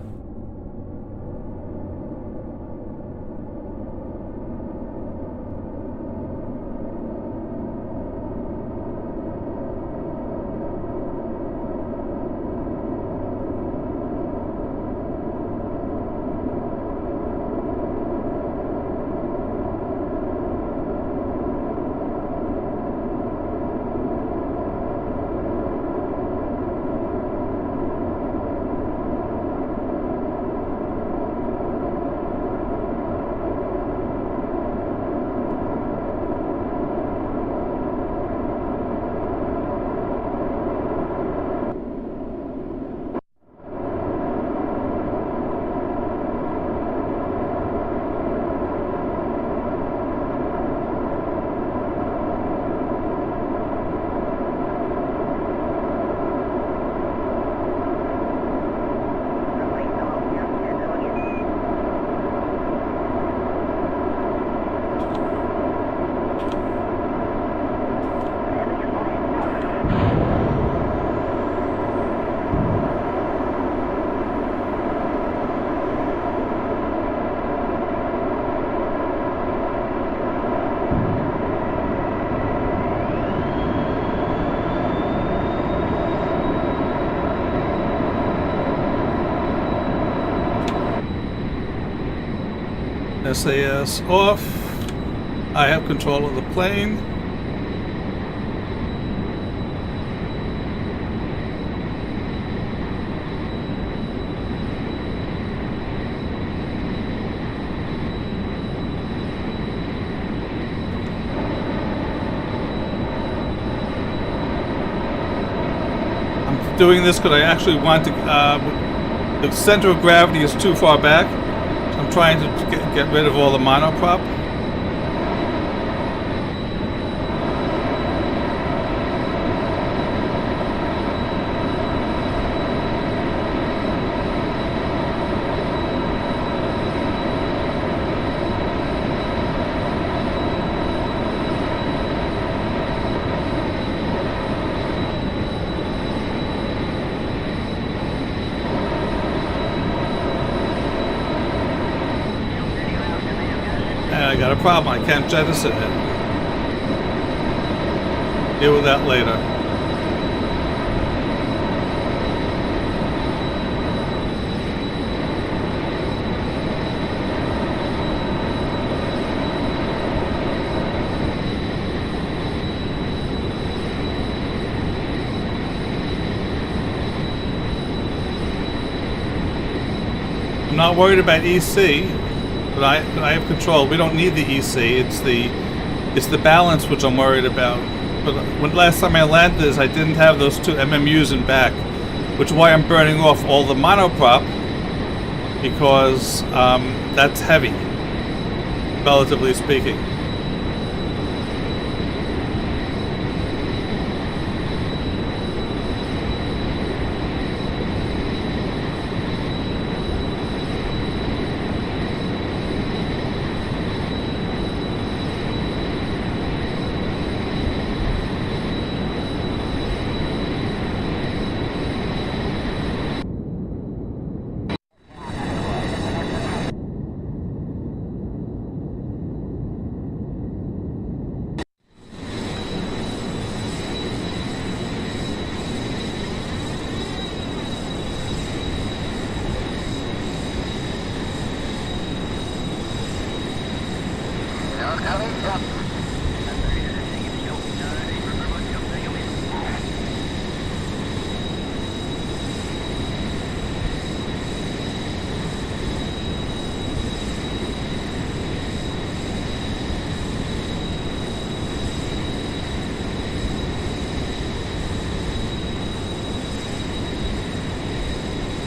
SAS off. I have control of the plane. I'm doing this because I actually want to, the center of gravity is too far back. I'm trying to get rid of all the monoprop. I got a problem. I can't jettison it. Deal with that later. I'm not worried about EC, but I have control. We don't need the EC. It's the balance which I'm worried about. But when last time I landed this, I didn't have those 2 MMUs in back, which is why I'm burning off all the monoprop, because that's heavy, relatively speaking.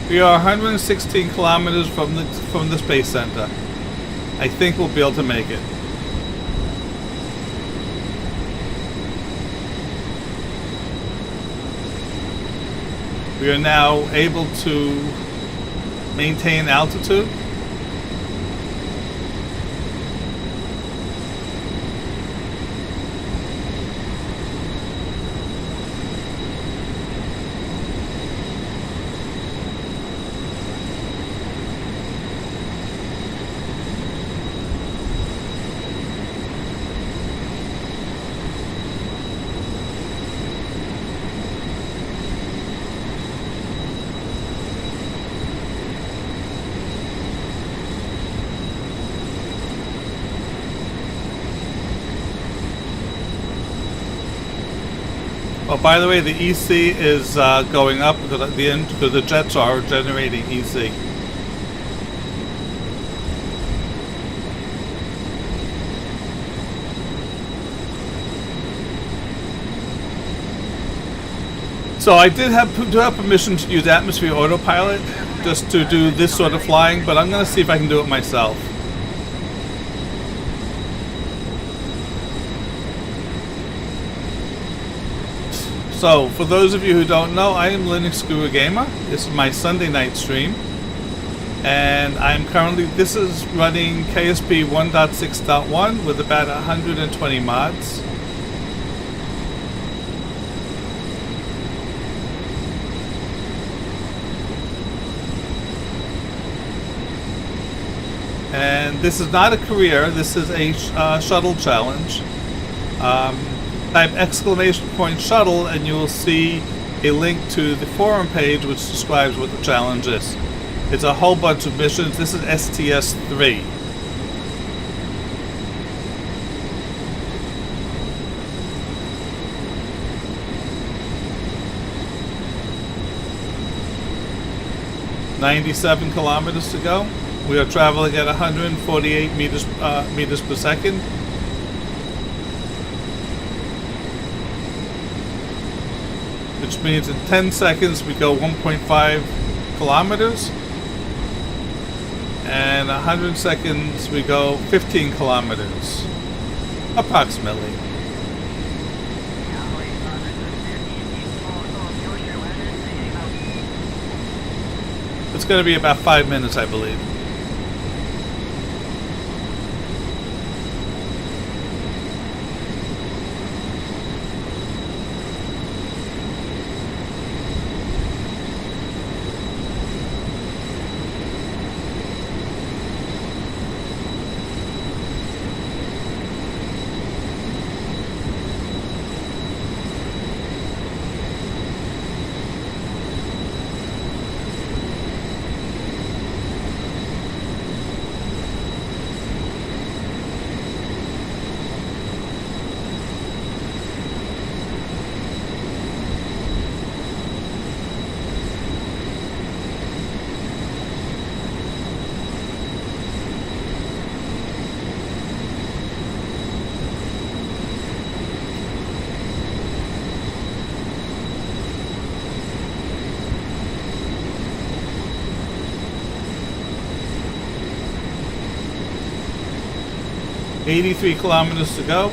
We are 116 kilometers from the space center. I think we'll be able to make it. We are now able to maintain altitude. Oh, by the way, the EC is going up because the jets are generating EC. So I do have permission to use atmosphere autopilot just to do this sort of flying, but I'm going to see if I can do it myself. So, for those of you who don't know, I am Linux Guru Gamer. This is my Sunday night stream. And I'm currently, this is running KSP 1.6.1 with about 120 mods. And this is not a career, this is a shuttle challenge. Type !shuttle and you will see a link to the forum page which describes what the challenge is. It's a whole bunch of missions. This is STS-3. "97 kilometers to go. We are traveling at 148 meters per second. Which means in 10 seconds we go 1.5 kilometers. And 100 seconds we go 15 kilometers. Approximately. It's going to be about 5 minutes, I believe. 83 kilometers to go.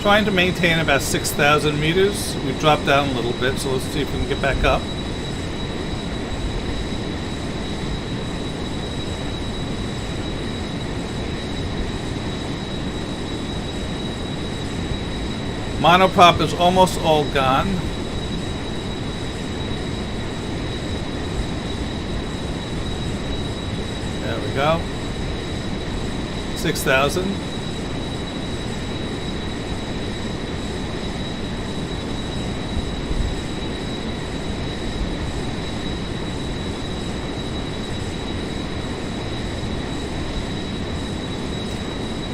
Trying to maintain about 6,000 meters. We dropped down a little bit, so let's see if we can get back up. Monoprop is almost all gone. There we go. 6,000.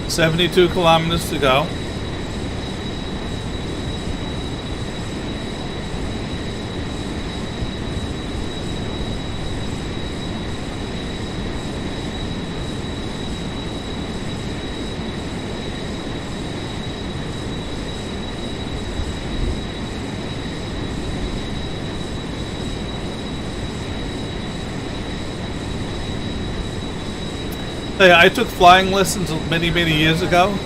$72 kilometers to go. I took flying lessons many years ago,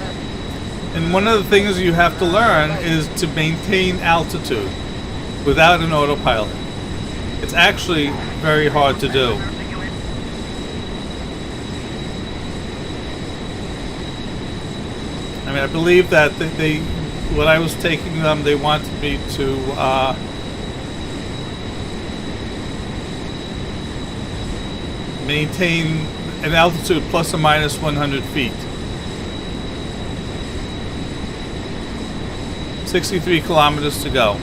and one of the things you have to learn is to maintain altitude without an autopilot. It's actually very hard to do. I mean, I believe that when I was taking them, they wanted me to maintain an altitude plus or minus 100 feet. 63 kilometers to go.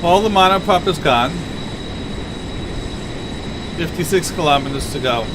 All the monoprop is gone. 56 kilometers to go.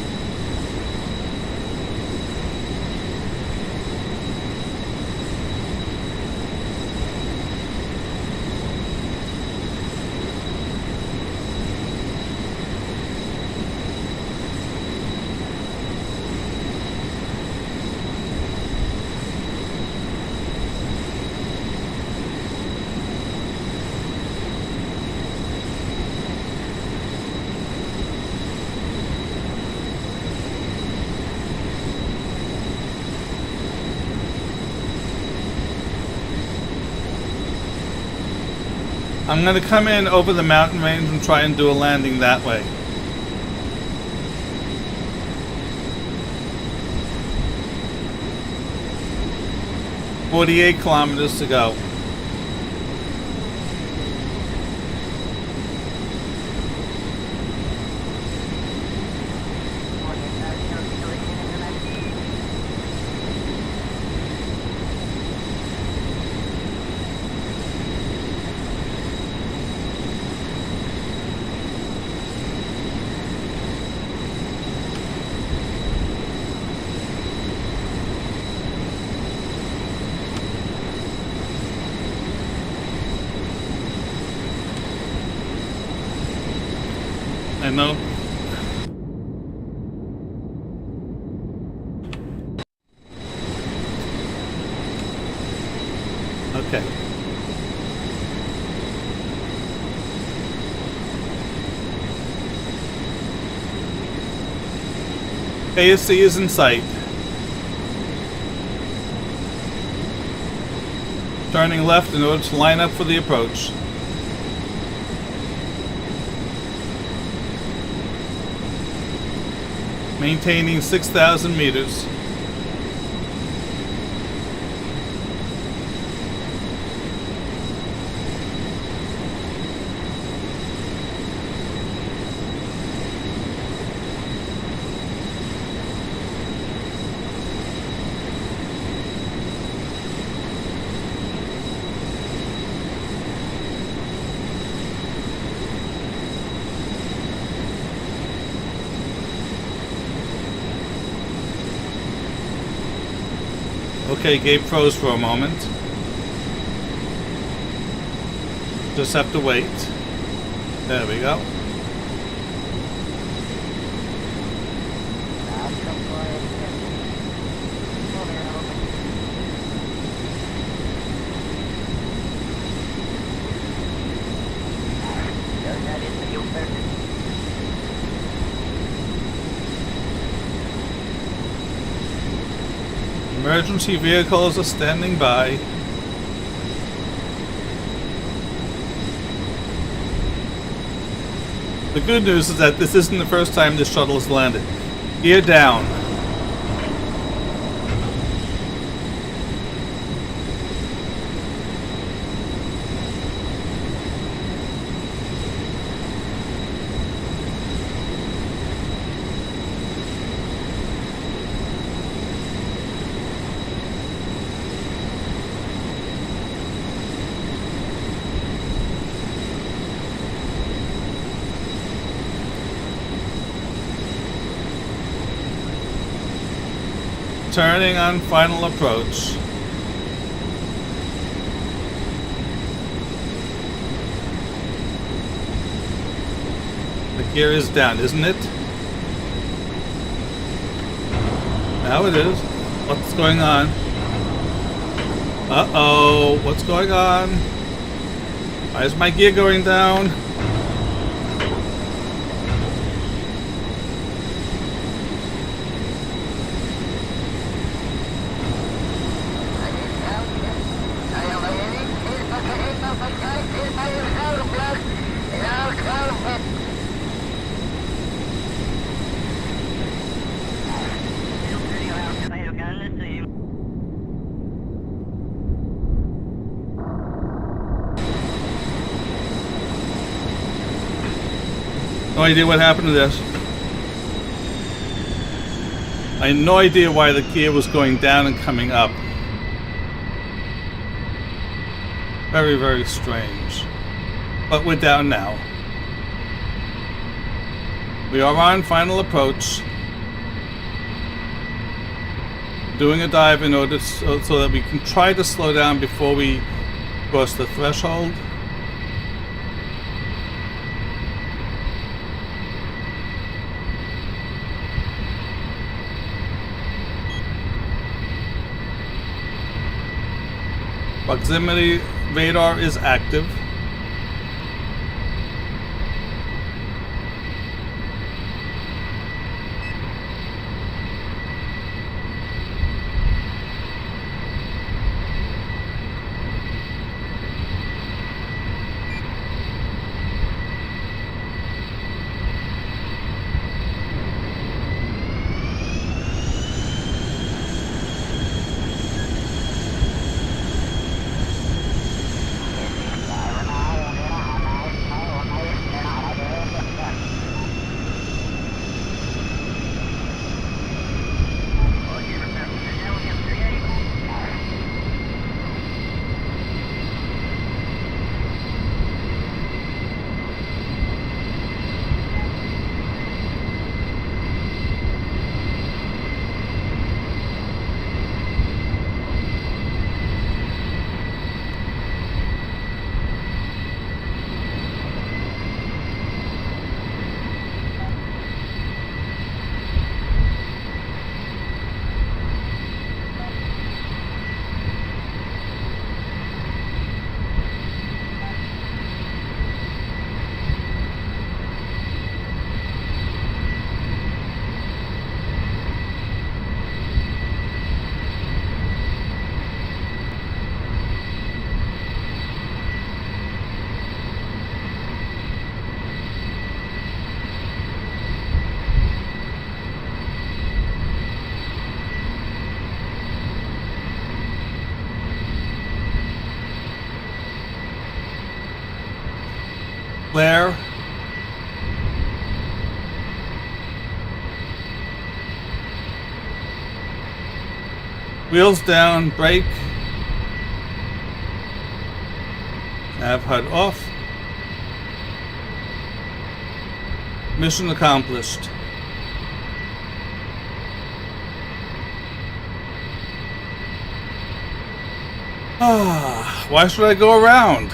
I'm going to come in over the mountain range and try and do a landing that way. $48 kilometers to go. I know. Okay. ASC is in sight. Turning left in order to line up for the approach. Maintaining 6,000 meters. Okay, Gabe froze for a moment. Just have to wait. There we go. Emergency vehicles are standing by. The good news is that this isn't the first time this shuttle has landed. Gear down. Turning on final approach. The gear is down, isn't it? Now it is. What's going on? Uh-oh, what's going on? Why is my gear going down? No idea what happened to this. I had no idea why the gear was going down and coming up. Very, very strange. But we're down now. We are on final approach. Doing a dive in order so that we can try to slow down before we cross the threshold. Proximity radar is active. Flare. Wheels down, brake. Nav HUD off. Mission accomplished. Why should I go around?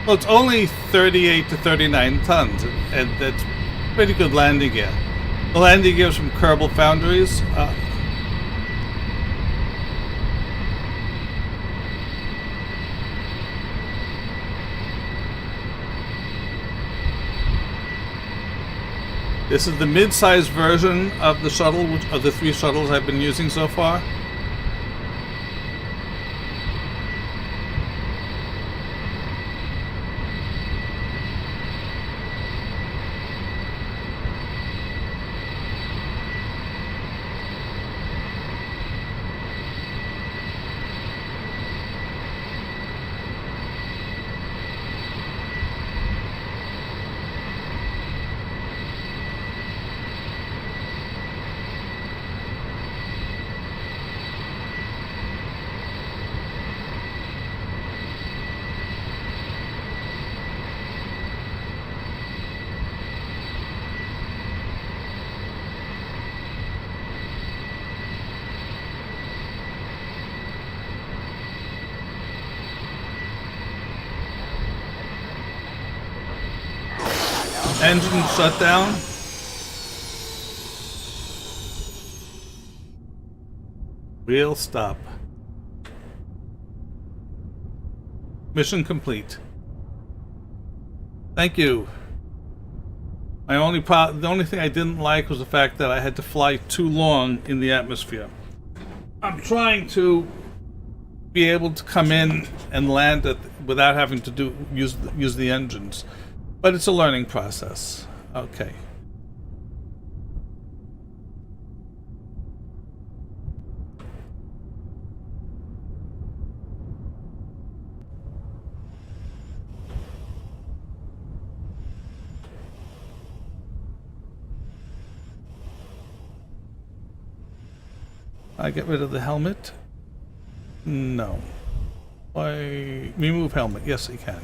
Well, it's only 38 to 39 tons, and that's pretty good landing gear. The landing gear is from Kerbal Foundries. This is the mid-sized version of the shuttle, which of the 3 shuttles I've been using so far. Engine shut down. Wheel stop. Mission complete. Thank you. The only thing I didn't like was the fact that I had to fly too long in the atmosphere. I'm trying to be able to come in and land without having to use the engines. But it's a learning process. Okay. I get rid of the helmet? No. Why remove helmet? Yes, I can.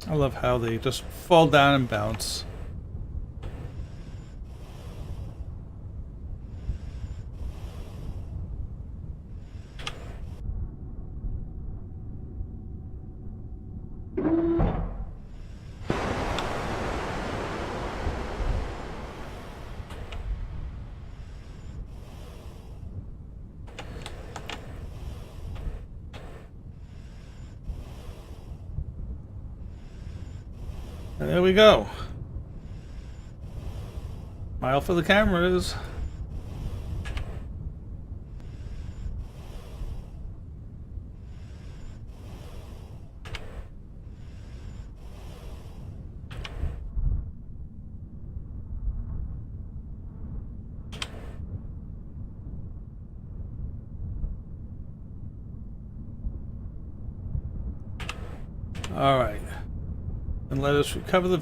I love how they just fall down and bounce. And there we go. Smile for the cameras. All right. And let us recover the